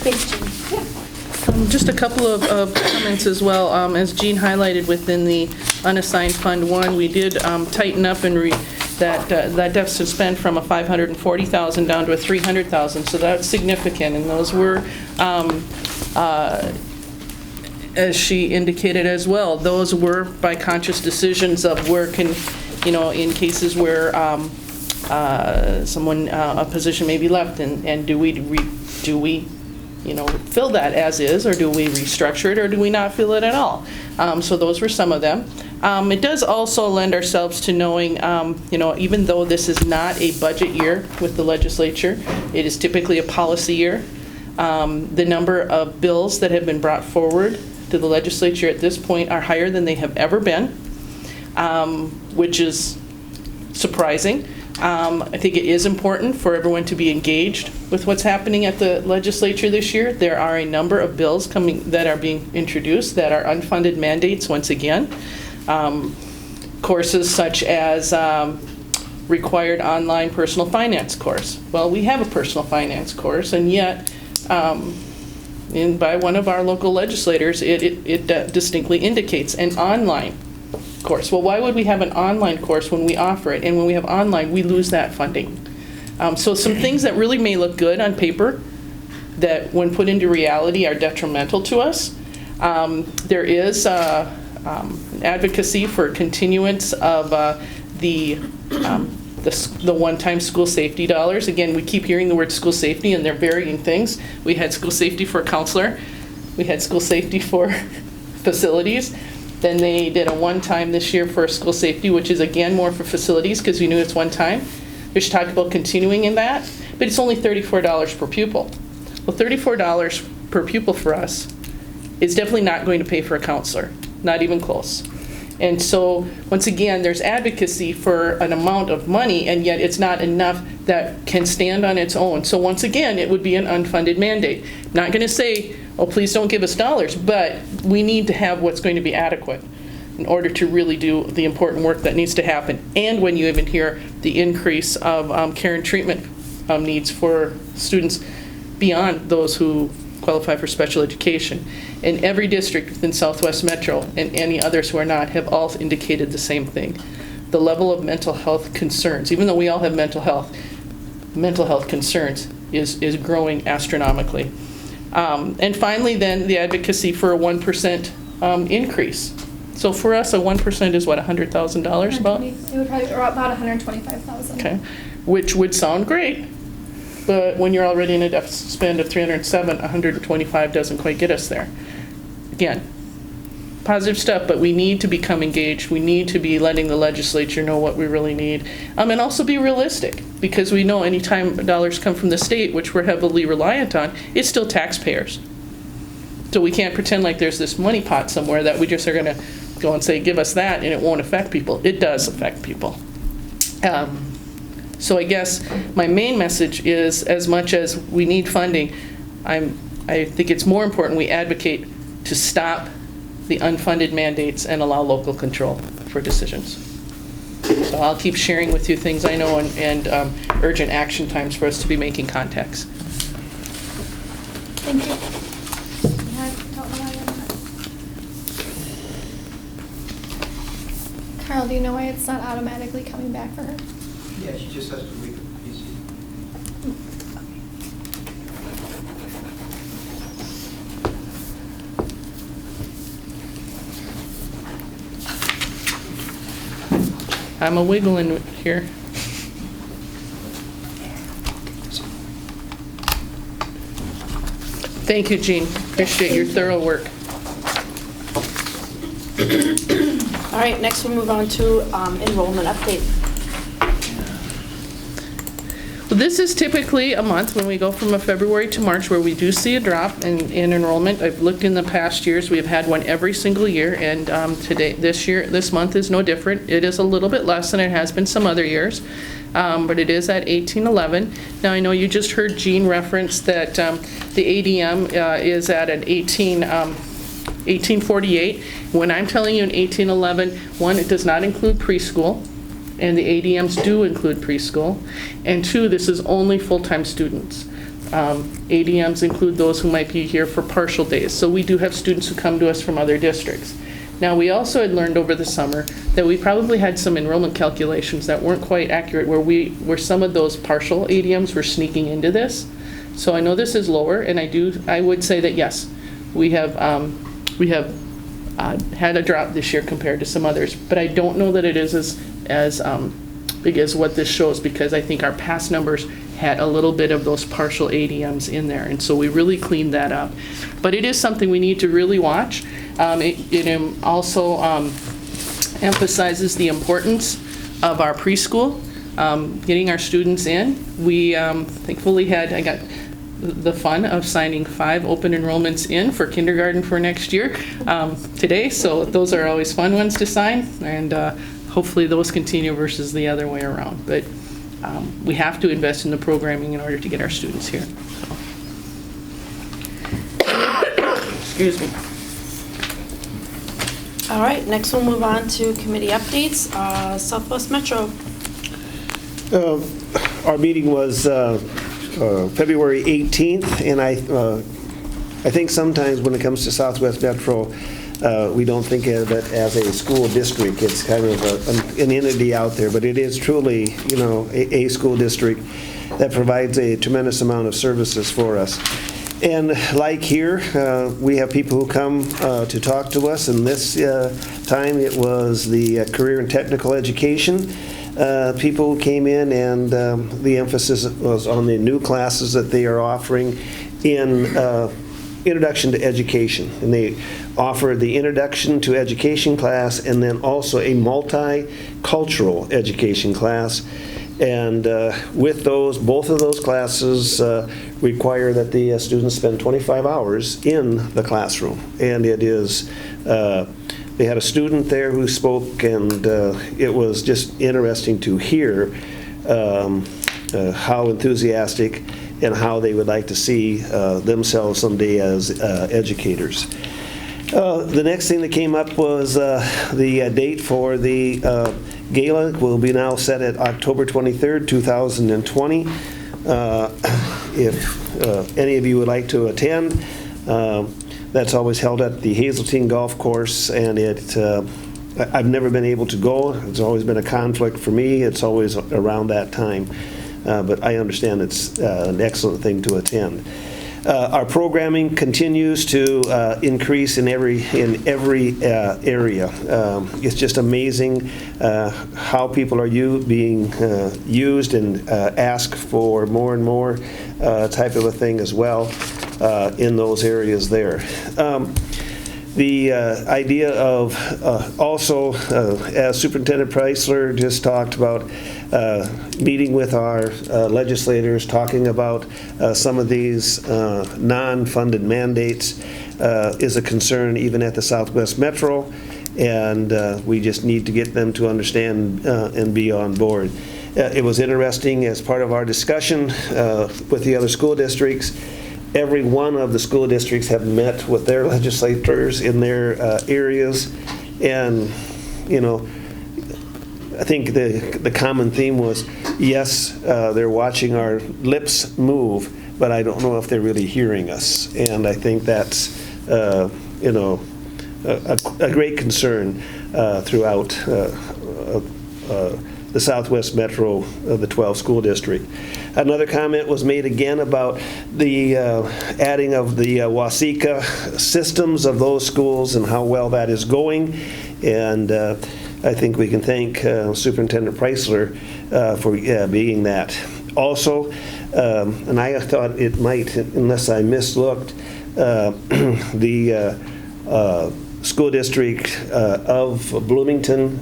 Thanks, Jean. Just a couple of comments as well. As Jean highlighted within the unassigned Fund 1, we did tighten up and that deficit spend from a $540,000 down to a $300,000. So that's significant, and those were, as she indicated as well, those were by conscious decisions of where can, in cases where someone, a position may be left, and do we fill that as is, or do we restructure it, or do we not fill it at all? So those were some of them. It does also lend ourselves to knowing, even though this is not a budget year with the legislature, it is typically a policy year. The number of bills that have been brought forward to the legislature at this point are higher than they have ever been, which is surprising. I think it is important for everyone to be engaged with what's happening at the legislature this year. There are a number of bills coming that are being introduced that are unfunded mandates once again. Courses such as required online personal finance course. Well, we have a personal finance course, and yet by one of our local legislators, it distinctly indicates an online course. Well, why would we have an online course when we offer it? And when we have online, we lose that funding. So some things that really may look good on paper that when put into reality are detrimental to us. There is advocacy for continuance of the one-time school safety dollars. Again, we keep hearing the word school safety, and they're varying things. We had school safety for a counselor. We had school safety for facilities. Then they did a one-time this year for school safety, which is again more for facilities because we knew it's one time. We should talk about continuing in that, but it's only $34 per pupil. Well, $34 per pupil for us is definitely not going to pay for a counselor, not even close. And so, once again, there's advocacy for an amount of money, and yet it's not enough that can stand on its own. So once again, it would be an unfunded mandate. I'm not going to say, oh, please don't give us dollars, but we need to have what's going to be adequate in order to really do the important work that needs to happen. And when you even hear the increase of care and treatment needs for students beyond those who qualify for special education. And every district within Southwest Metro and any others who are not have all indicated the same thing. The level of mental health concerns, even though we all have mental health concerns is growing astronomically. And finally then, the advocacy for a 1% increase. So for us, a 1% is what, $100,000 about? It would probably be about $125,000. Okay, which would sound great. But when you're already in a deficit spend of 307, 125 doesn't quite get us there. Again, positive stuff, but we need to become engaged. We need to be letting the legislature know what we really need. And also be realistic, because we know anytime dollars come from the state, which we're heavily reliant on, it's still taxpayers. So we can't pretend like there's this money pot somewhere that we just are gonna go and say, give us that, and it won't affect people. It does affect people. So I guess my main message is, as much as we need funding, I think it's more important we advocate to stop the unfunded mandates and allow local control for decisions. So I'll keep sharing with you things I know and urgent action times for us to be making contacts. Thank you. Carl, do you know why it's not automatically coming back for her? Yeah, she just has to read the PC. I'm a wiggling here. Thank you, Jean. Appreciate your thorough work. All right, next we'll move on to enrollment update. Well, this is typically a month when we go from a February to March where we do see a drop in enrollment. I've looked in the past years. We've had one every single year, and this month is no different. It is a little bit less than it has been some other years, but it is at 1811. Now, I know you just heard Jean reference that the ADM is at an 1848. When I'm telling you an 1811, one, it does not include preschool, and the ADMs do include preschool. And two, this is only full-time students. ADMs include those who might be here for partial days. So we do have students who come to us from other districts. Now, we also had learned over the summer that we probably had some enrollment calculations that weren't quite accurate, where some of those partial ADMs were sneaking into this. So I know this is lower, and I would say that yes, we have had a drop this year compared to some others, but I don't know that it is as big as what this shows, because I think our past numbers had a little bit of those partial ADMs in there, and so we really cleaned that up. But it is something we need to really watch. It also emphasizes the importance of our preschool, getting our students in. We thankfully I got the fun of signing 5 open enrollments in for kindergarten for next year today, so those are always fun ones to sign, and hopefully those continue versus the other way around. But we have to invest in the programming in order to get our students here. So. Excuse me. All right, next we'll move on to committee updates. Southwest Metro. Our meeting was February 18th, and I think sometimes when it comes to Southwest Metro, we don't think of it as a school district. It's kind of an entity out there, but it is truly, a school district that provides a tremendous amount of services for us. And like here, we have people who come to talk to us, and this time it was the career and technical education. People who came in, and the emphasis was on the new classes that they are offering in Introduction to Education. And they offer the Introduction to Education class, and then also a multicultural education class. And with both of those classes require that the students spend 25 hours in the classroom. And it is they had a student there who spoke, and it was just interesting to hear how enthusiastic and how they would like to see themselves someday as educators. The next thing that came up was the date for the gala will be now set at October 23rd, 2020. If any of you would like to attend, that's always held at the Hazeltine Golf Course, and I've never been able to go. It's always been a conflict for me. It's always around that time. But I understand it's an excellent thing to attend. Our programming continues to increase in every area. It's just amazing how people are being used and ask for more and more type of a thing as well in those areas there. The idea of also, as Superintendent Preisler just talked about, meeting with our legislators, talking about some of these non-funded mandates is a concern even at the Southwest Metro, and we just need to get them to understand and be on board. It was interesting as part of our discussion with the other school districts. Every one of the school districts have met with their legislators in their areas, and I think the common theme was, yes, they're watching our lips move, but I don't know if they're really hearing us. And I think that's a great concern throughout the Southwest Metro of the 12 school district. Another comment was made again about the adding of the Waseca systems of those schools and how well that is going. And I think we can thank Superintendent Preisler for being that. Also, and I thought it might, unless I mislooked, the school district of Bloomington,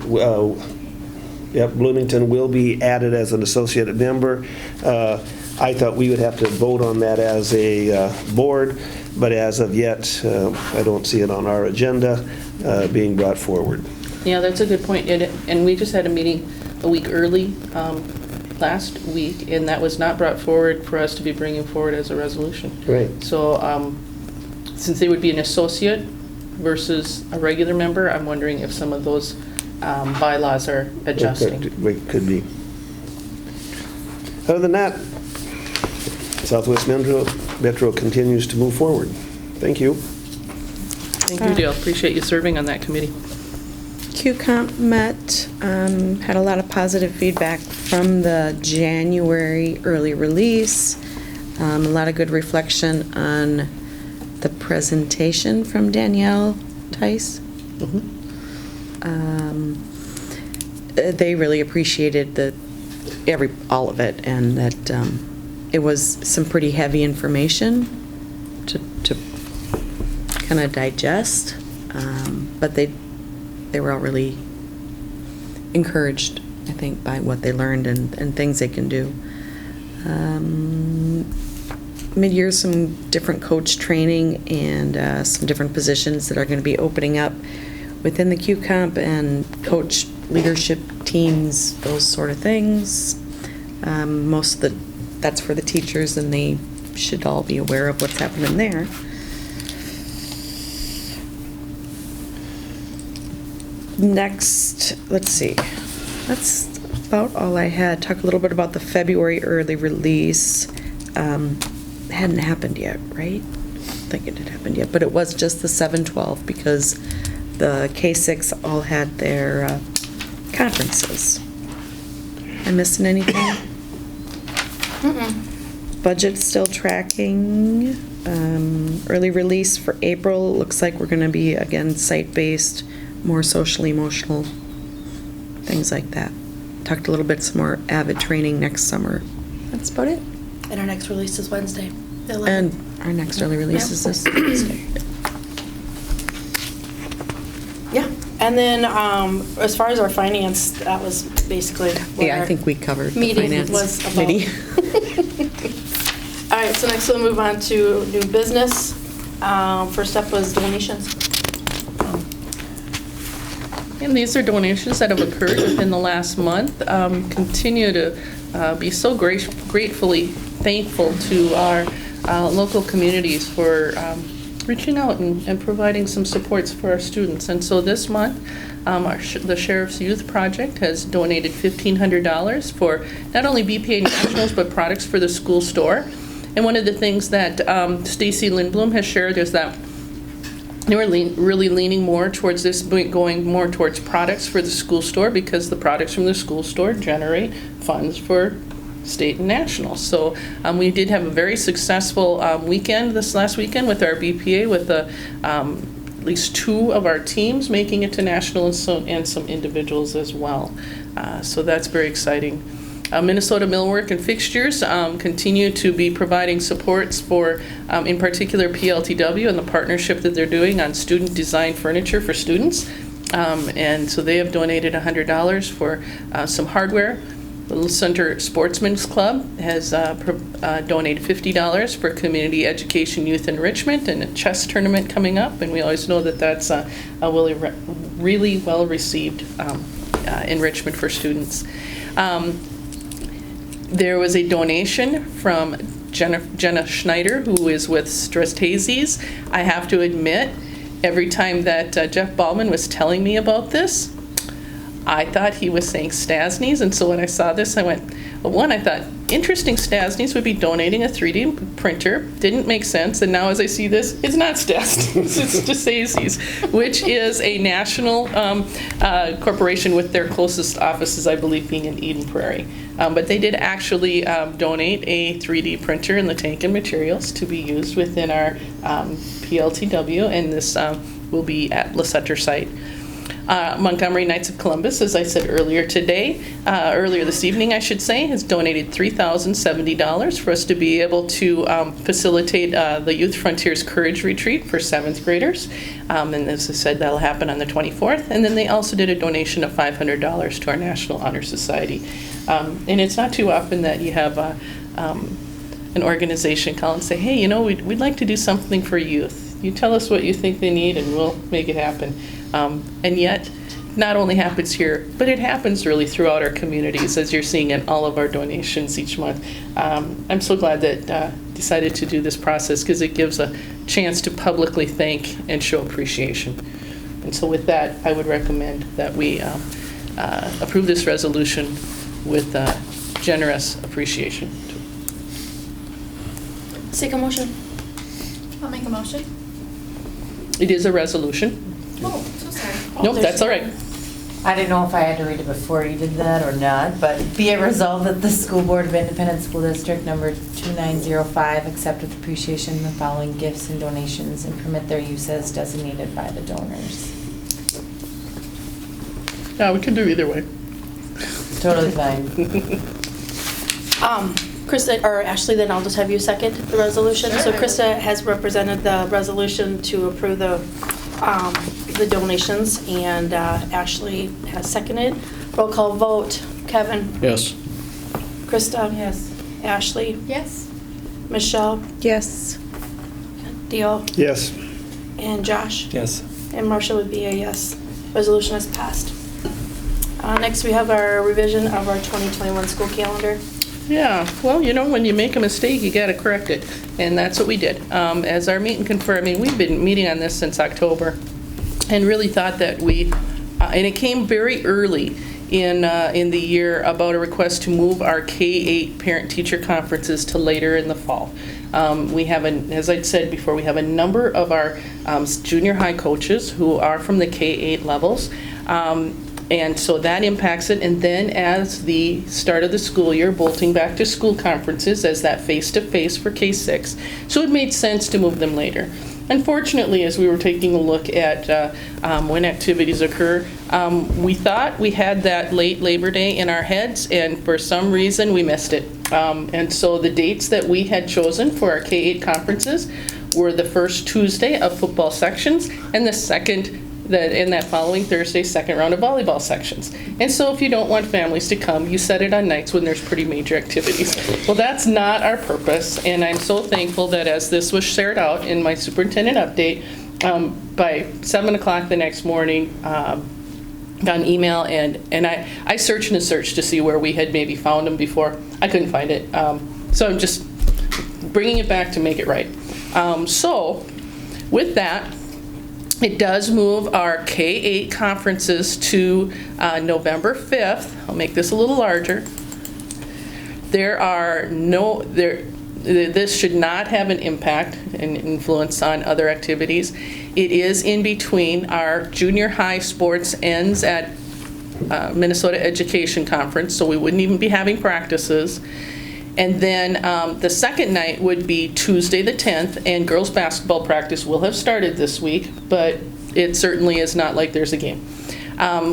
Bloomington will be added as an associate member. I thought we would have to vote on that as a board, but as of yet, I don't see it on our agenda being brought forward. Yeah, that's a good point. And we just had a meeting a week early last week, and that was not brought forward for us to be bringing forward as a resolution. Right. So since they would be an associate versus a regular member, I'm wondering if some of those bylaws are adjusting. It could be. Other than that, Southwest Metro continues to move forward. Thank you. Thank you, Dale. Appreciate you serving on that committee. QComp met, had a lot of positive feedback from the January early release, a lot of good reflection on the presentation from Danielle Tice. Mm-hmm. They really appreciated all of it, and that it was some pretty heavy information to kind of digest, but they were all really encouraged, I think, by what they learned and things they can do. Mid-year, some different coach training and some different positions that are going to be opening up within the QComp and coach leadership teams, those sort of things. Most of that's for the teachers, and they should all be aware of what's happening there. Next, let's see. That's about all I had. Talk a little bit about the February early release. Hadn't happened yet, right? I think it had happened yet, but it was just the 7-12 because the K-6 all had their conferences. Am I missing anything? Budget's still tracking. Early release for April. Looks like we're going to be, again, site-based, more socially emotional, things like that. Talked a little bit some more AVID training next summer. That's about it. And our next release is Wednesday, the 11th. And our next early release is this Wednesday. Yeah, and then as far as our finance, that was basically what Yeah, I our think we covered the meeting finance was about. committee. All right, so next we'll move on to new business. First up was donations. And these are donations that have occurred within the last month. Continue to be so gratefully thankful to our local communities for reaching out and providing some supports for our students. And so this month, the Sheriff's Youth Project has donated $1,500 for not only BPA Nationals, but products for the school store. And one of the things that Stacy Lindblom has shared is that they were really leaning more towards this, going more towards products for the school store, because the products from the school store generate funds for state and national. So we did have a very successful weekend this last weekend with our BPA, with at least 2 of our teams making it to national, and some individuals as well. So that's very exciting. Minnesota Millwork and Fixtures continue to be providing supports for, in particular, PLTW and the partnership that they're doing on student design furniture for students. And so they have donated $100 for some hardware. The Little Center Sportsman's Club has donated $50 for community education, youth enrichment, and a chess tournament coming up. And we always know that that's a really well-received enrichment for students. There was a donation from Jenna Schneider, who is with Strastazes. I have to admit, every time that Jeff Ballman was telling me about this, I thought he was saying Stasny's, and so when I saw this, I went, well, I thought, interesting, Stasny's would be donating a 3D printer. Didn't make sense, and now as I see this, it's not Stasny's, it's Strastazes, which is a national corporation with their closest offices, I believe, being in Eden Prairie. But they did actually donate a 3D printer and the tank and materials to be used within our PLTW, and this will be at the Sutter site. Montgomery Knights of Columbus, as I said earlier this evening, I should say, has donated $3,070 for us to be able to facilitate the Youth Frontiers Courage Retreat for 7th graders. And as I said, that'll happen on the 24th. And then they also did a donation of $500 to our National Honor Society. And it's not too often that you have an organization call and say, hey, you know, we'd like to do something for youth. You tell us what you think they need and we'll make it happen. And yet, not only happens here, but it happens really throughout our communities, as you're seeing in all of our donations each month. I'm so glad that decided to do this process, because it gives a chance to publicly thank and show appreciation. And so with that, I would recommend that we approve this resolution with generous appreciation. Take a motion. I'll make a motion. It is a resolution. Oh, so sorry. Nope, that's all right. I didn't know if I had to read it before you did that or not, but be it resolved that the School Board of Independent School District number 2905 accept with appreciation the following gifts and donations and permit their use as designated by the donors. Yeah, we can do either way. Totally fine. Krista, or Ashley, then I'll just have you second the resolution. Sure. So Krista has represented the resolution to approve the donations, and Ashley has seconded. Roll call vote. Kevin? Yes. Krista? Yes. Ashley? Yes. Michelle? Yes. Dale? Yes. And Josh? Yes. And Marcia would be a yes. Resolution is passed. Next, we have our revision of our 2021 school calendar. Yeah, well, you know, when you make a mistake, you got to correct it, and that's what we did. As our meet and confer, I mean, we've been meeting on this since October, and really thought that and it came very early in the year about a request to move our K-8 parent-teacher conferences to later in the fall. We have, as I said before, we have a number of our junior high coaches who are from the K-8 levels. And so that impacts it. And then as the start of the school year, bolting back to school conferences as that face-to-face for K-6. So it made sense to move them later. Unfortunately, as we were taking a look at when activities occur, we thought we had that late Labor Day in our heads, and for some reason we missed it. And so the dates that we had chosen for our K-8 conferences were the first Tuesday of football sections and the second in that following Thursday, second round of volleyball sections. And so if you don't want families to come, you set it on nights when there's pretty major activities. Well, that's not our purpose, and I'm so thankful that as this was shared out in my superintendent update, by 7 o'clock the next morning, got an email, and I searched and searched to see where we had maybe found them before. I couldn't find it. So I'm just bringing it back to make it right. So with that, it does move our K-8 conferences to November 5th. I'll make this a little larger. This should not have an impact and influence on other activities. It is in between our junior high sports ends at Minnesota Education Conference, so we wouldn't even be having practices. And then the second night would be Tuesday the 10th, and girls basketball practice will have started this week, but it certainly is not like there's a game.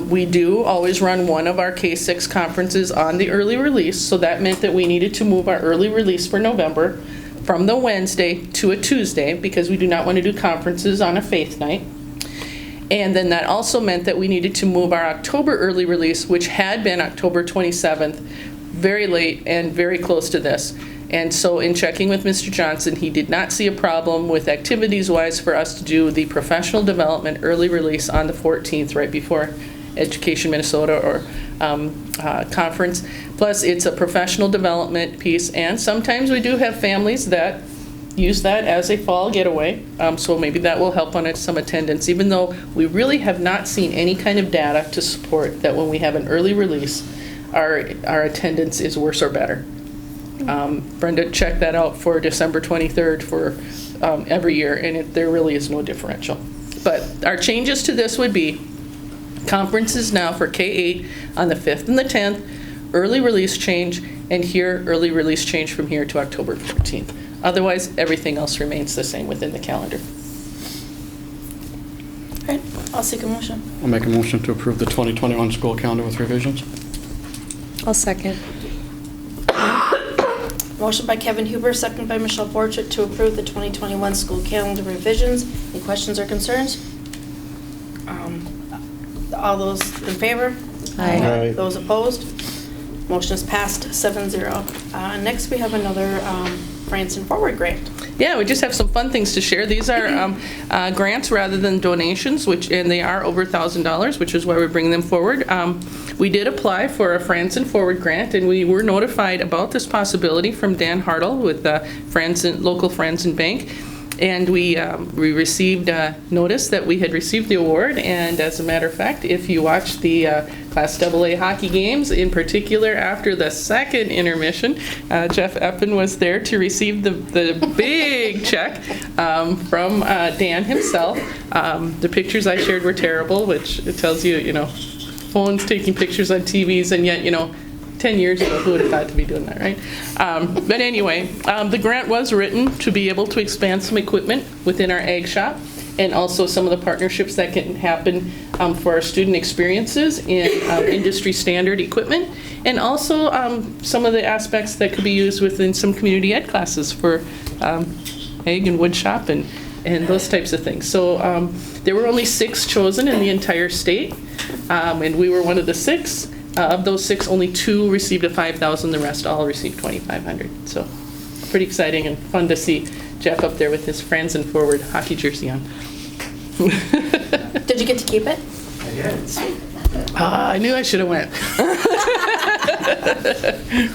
We do always run one of our K-6 conferences on the early release, so that meant that we needed to move our early release for November from the Wednesday to a Tuesday, because we do not want to do conferences on a faith night. And then that also meant that we needed to move our October early release, which had been October 27th, very late and very close to this. And so in checking with Mr. Johnson, he did not see a problem with activities-wise for us to do the professional development early release on the 14th, right before Education Minnesota or conference. Plus, it's a professional development piece, and sometimes we do have families that use that as a fall getaway, so maybe that will help on some attendance, even though we really have not seen any kind of data to support that when we have an early release, our attendance is worse or better. Brenda checked that out for December 23rd for every year, and there really is no differential. But our changes to this would be conferences now for K-8 on the 5th and the 10th, early release change, and here, early release change from here to October 14th. Otherwise, everything else remains the same within the calendar. All right, I'll seek a motion. I'll make a motion to approve the 2021 school calendar with revisions. I'll second. Motion by Kevin Huber, second by Michelle Borchert to approve the 2021 school calendar revisions. Any questions or concerns? All those in favor? Aye. Aye. Those opposed? Motion is passed 7-0. Next, we have another Branson Forward grant. Yeah, we just have some fun things to share. These are grants rather than donations, and they are over $1,000, which is why we're bringing them forward. We did apply for a Branson Forward grant, and we were notified about this possibility from Dan Hartle with local Branson Bank. And we received notice that we had received the award, and as a matter of fact, if you watch the Class AA hockey games, in particular after the second intermission, Jeff Eppen was there to receive the big check from Dan himself. The pictures I shared were terrible, which it tells you, phones taking pictures on TVs, and yet, 10 years ago, who would have thought to be doing that, right? But anyway, the grant was written to be able to expand some equipment within our ag shop, and also some of the partnerships that can happen for our student experiences in industry standard equipment, and also some of the aspects that could be used within some community ed classes for ag and wood shop and those types of things. So there were only 6 chosen in the entire state, and we were one of the 6. Of those 6, only 2 received a $5,000. The rest all received $2,500. So pretty exciting and fun to see Jeff up there with his Branson Forward hockey jersey on. Did you get to keep it? I did. I knew I should have went.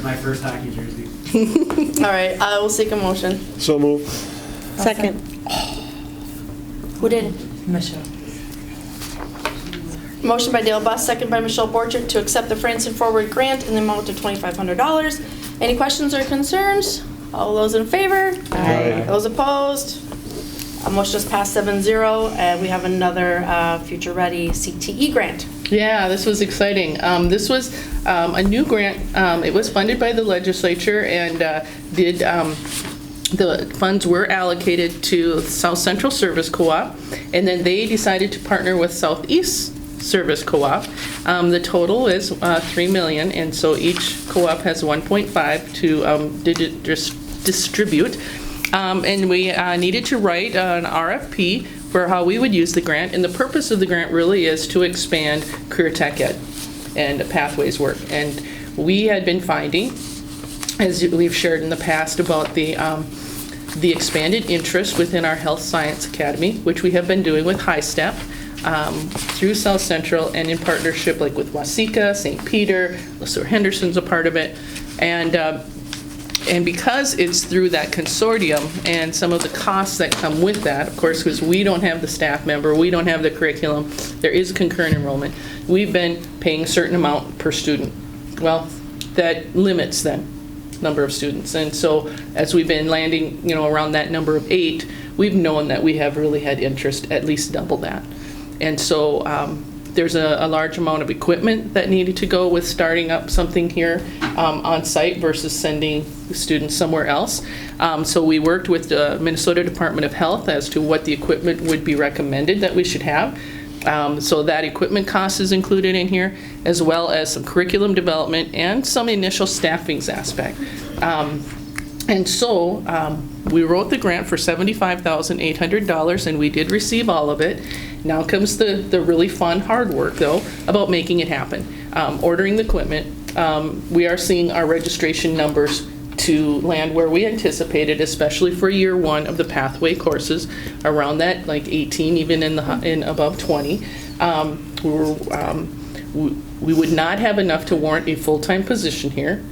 My first hockey jersey. All right, I will seek a motion. So move. Second. Who did it? Michelle. Motion by Dale Buss, second by Michelle Borchert to accept the Branson Forward grant in the amount of $2,500. Any questions or concerns? All those in favor? Aye. Those opposed? Motion is passed 7-0, and we have another Future Ready CTE grant. Yeah, this was exciting. This was a new grant. It was funded by the legislature, and the funds were allocated to South Central Service Co-op, and then they decided to partner with Southeast Service Co-op. The total is $3 million, and so each co-op has 1.5 to distribute. And we needed to write an RFP for how we would use the grant, and the purpose of the grant really is to expand career tech ed and pathways work. And we had been finding, as we've shared in the past, about the expanded interest within our Health Science Academy, which we have been doing with High Step. through South Central and in partnership like with Waseca, St. Peter, LeSueur Henderson's a part of it. And because it's through that consortium and some of the costs that come with that, of course, because we don't have the staff member, we don't have the curriculum, there is concurrent enrollment, we've been paying a certain amount per student. Well, that limits then number of students. And so as we've been landing, around that number of 8, we've known that we have really had interest at least double that. And so there's a large amount of equipment that needed to go with starting up something here on site versus sending students somewhere else. So we worked with the Minnesota Department of Health as to what the equipment would be recommended that we should have. So that equipment cost is included in here, as well as some curriculum development and some initial staffings aspect. And so we wrote the grant for $75,800, and we did receive all of it. Now comes the really fun, hard work, though, about making it happen. Ordering the equipment. We are seeing our registration numbers to land where we anticipated, especially for year 1 of the pathway courses, around that like 18, even in above 20. We would not have enough to warrant a full-time position here.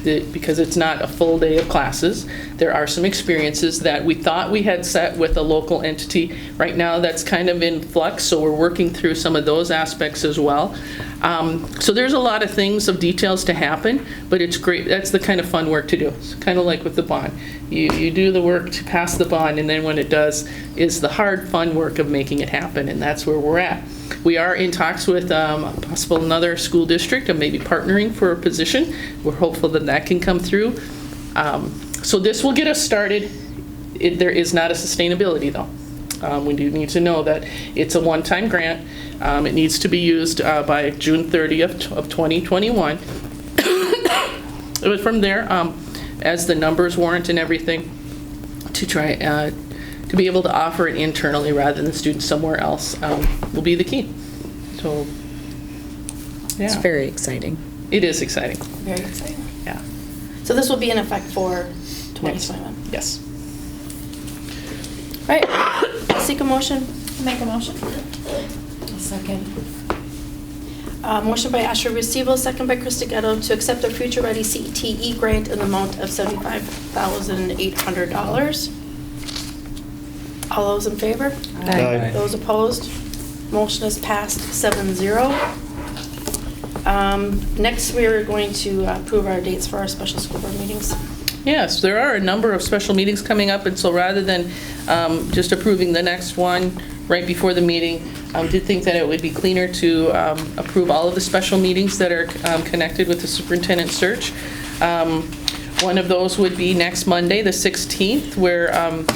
Because it's not a full day of classes. There are some experiences that we thought we had set with a local entity. Right now that's kind of in flux, so we're working through some of those aspects as well. So there's a lot of things, of details to happen, but it's great. That's the kind of fun work to do. It's kind of like with the bond. You do the work to pass the bond, and then when it does is the hard, fun work of making it happen, and that's where we're at. We are in talks with possible another school district and maybe partnering for a position. We're hopeful that that can come through. So this will get us started. There is not a sustainability though. We do need to know that it's a one-time grant. It needs to be used by June 30th of 2021. But from there, as the numbers warrant and everything, to try to be able to offer it internally rather than students somewhere else will be the key. So, yeah. It's very exciting. It is exciting. Very exciting. Yeah. So this will be in effect for 2021? Yes. All right, seek a motion. Make a motion. Second. Motion by Asher Recevo, second by Krista Goettl, to accept a Future Ready CTE grant in the amount of $75,800. All those in favor? Aye. Those opposed? Motion is passed 7-0. Next, we are going to approve our dates for our special school board meetings. Yes, there are a number of special meetings coming up, and so rather than just approving the next one right before the meeting, did think that it would be cleaner to approve all of the special meetings that are connected with the superintendent search. One of those would be next Monday, the 16th, where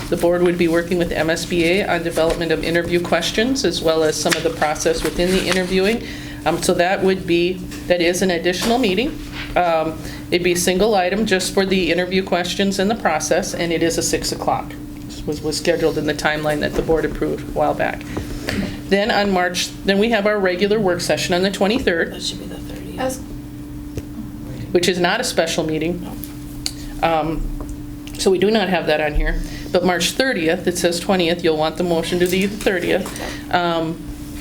the board would be working with MSBA on development of interview questions, as well as some of the process within the interviewing. So that is an additional meeting. It'd be a single item just for the interview questions and the process, and it is a 6 o'clock. This was scheduled in the timeline that the board approved a while back. Then we have our regular work session on the 23rd. That should be the 30th. Which is not a special meeting. So we do not have that on here. But March 30th, it says 20th, you'll want the motion to be the 30th.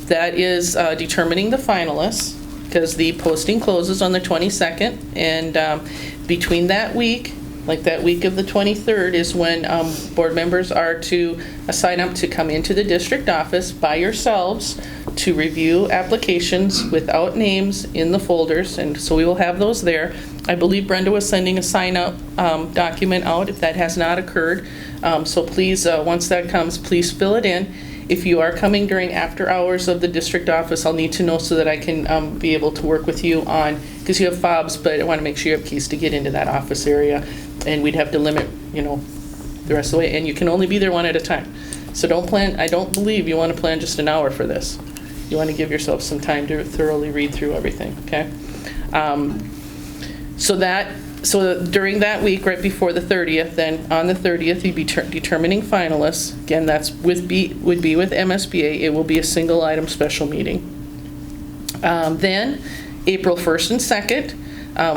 That is determining the finalists, because the posting closes on the 22nd. And between that week, like that week of the 23rd, is when board members are to sign up to come into the district office by yourselves to review applications without names in the folders. And so we will have those there. I believe Brenda was sending a sign-up document out if that has not occurred. So please, once that comes, please fill it in. If you are coming during after hours of the district office, I'll need to know so that I can be able to work with you on, because you have fobs, but I want to make sure you have keys to get into that office area. And we'd have to limit, the rest of the way. And you can only be there one at a time. So I don't believe you want to plan just an hour for this. You want to give yourself some time to thoroughly read through everything, okay? So during that week, right before the 30th, then on the 30th, you'd be determining finalists. Again, would be with MSBA. It will be a single item special meeting. Then April 1st and 2nd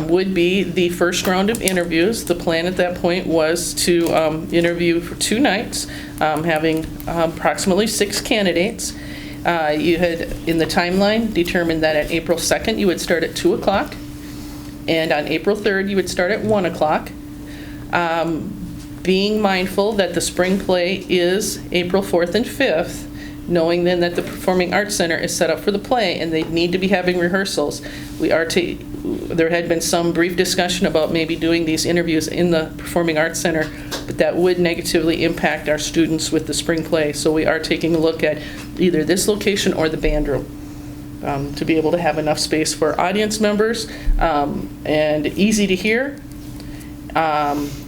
would be the first round of interviews. The plan at that point was to interview for 2 nights, having approximately 6 candidates. You had, in the timeline, determined that on April 2nd, you would start at 2 o'clock, and on April 3rd, you would start at 1 o'clock. Being mindful that the spring play is April 4th and 5th, knowing then that the Performing Arts Center is set up for the play and they need to be having rehearsals, there had been some brief discussion about maybe doing these interviews in the Performing Arts Center, but that would negatively impact our students with the spring play. So we are taking a look at either this location or the band room to be able to have enough space for audience members and easy to hear.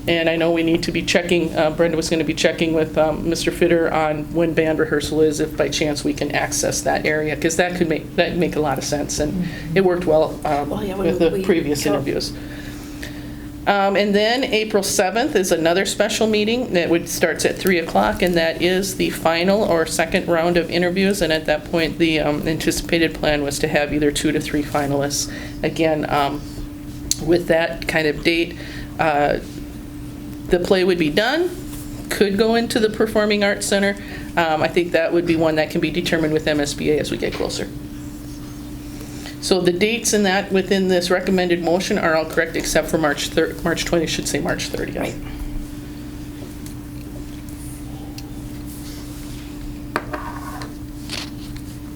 And I know we need to be checking, Brenda was going to be checking with Mr. Fitter on when band rehearsal is, if by chance we can access that area, because that could make a lot of sense, and it worked well with the previous interviews. And then April 7th is another special meeting that starts at 3 o'clock, and that is the final or second round of interviews, and at that point the anticipated plan was to have either 2 to 3 finalists. Again, with that kind of date, the play would be done, could go into the Performing Arts Center. I think that would be one that can be determined with MSBA as we get closer. So the dates in that within this recommended motion are all correct except for March 20, should say March 30th. Right.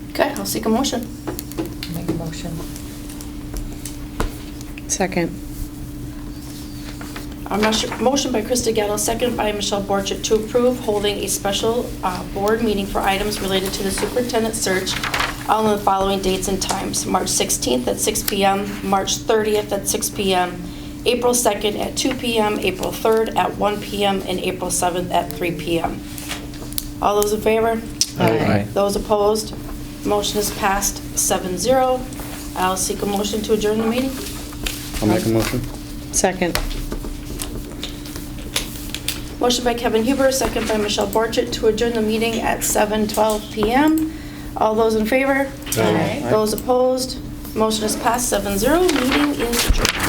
Okay, I'll seek a motion. Make a motion. Second. Motion by Krista Goettl, second by Michelle Borchert to approve holding a special board meeting for items related to the superintendent search on the following dates and times: March 16th at 6 p.m., March 30th at 6 p.m., April 2nd at 2 p.m., April 3rd at 1 p.m., and April 7th at 3 p.m. All those in favor? Aye. Those opposed? Motion is passed 7-0. I'll seek a motion to adjourn the meeting. I'll make a motion. Second. Motion by Kevin Huber, second by Michelle Borchert to adjourn the meeting at 7:12 p.m. All those in favor? Aye. Those opposed? Motion is passed 7-0. Meeting is adjourned.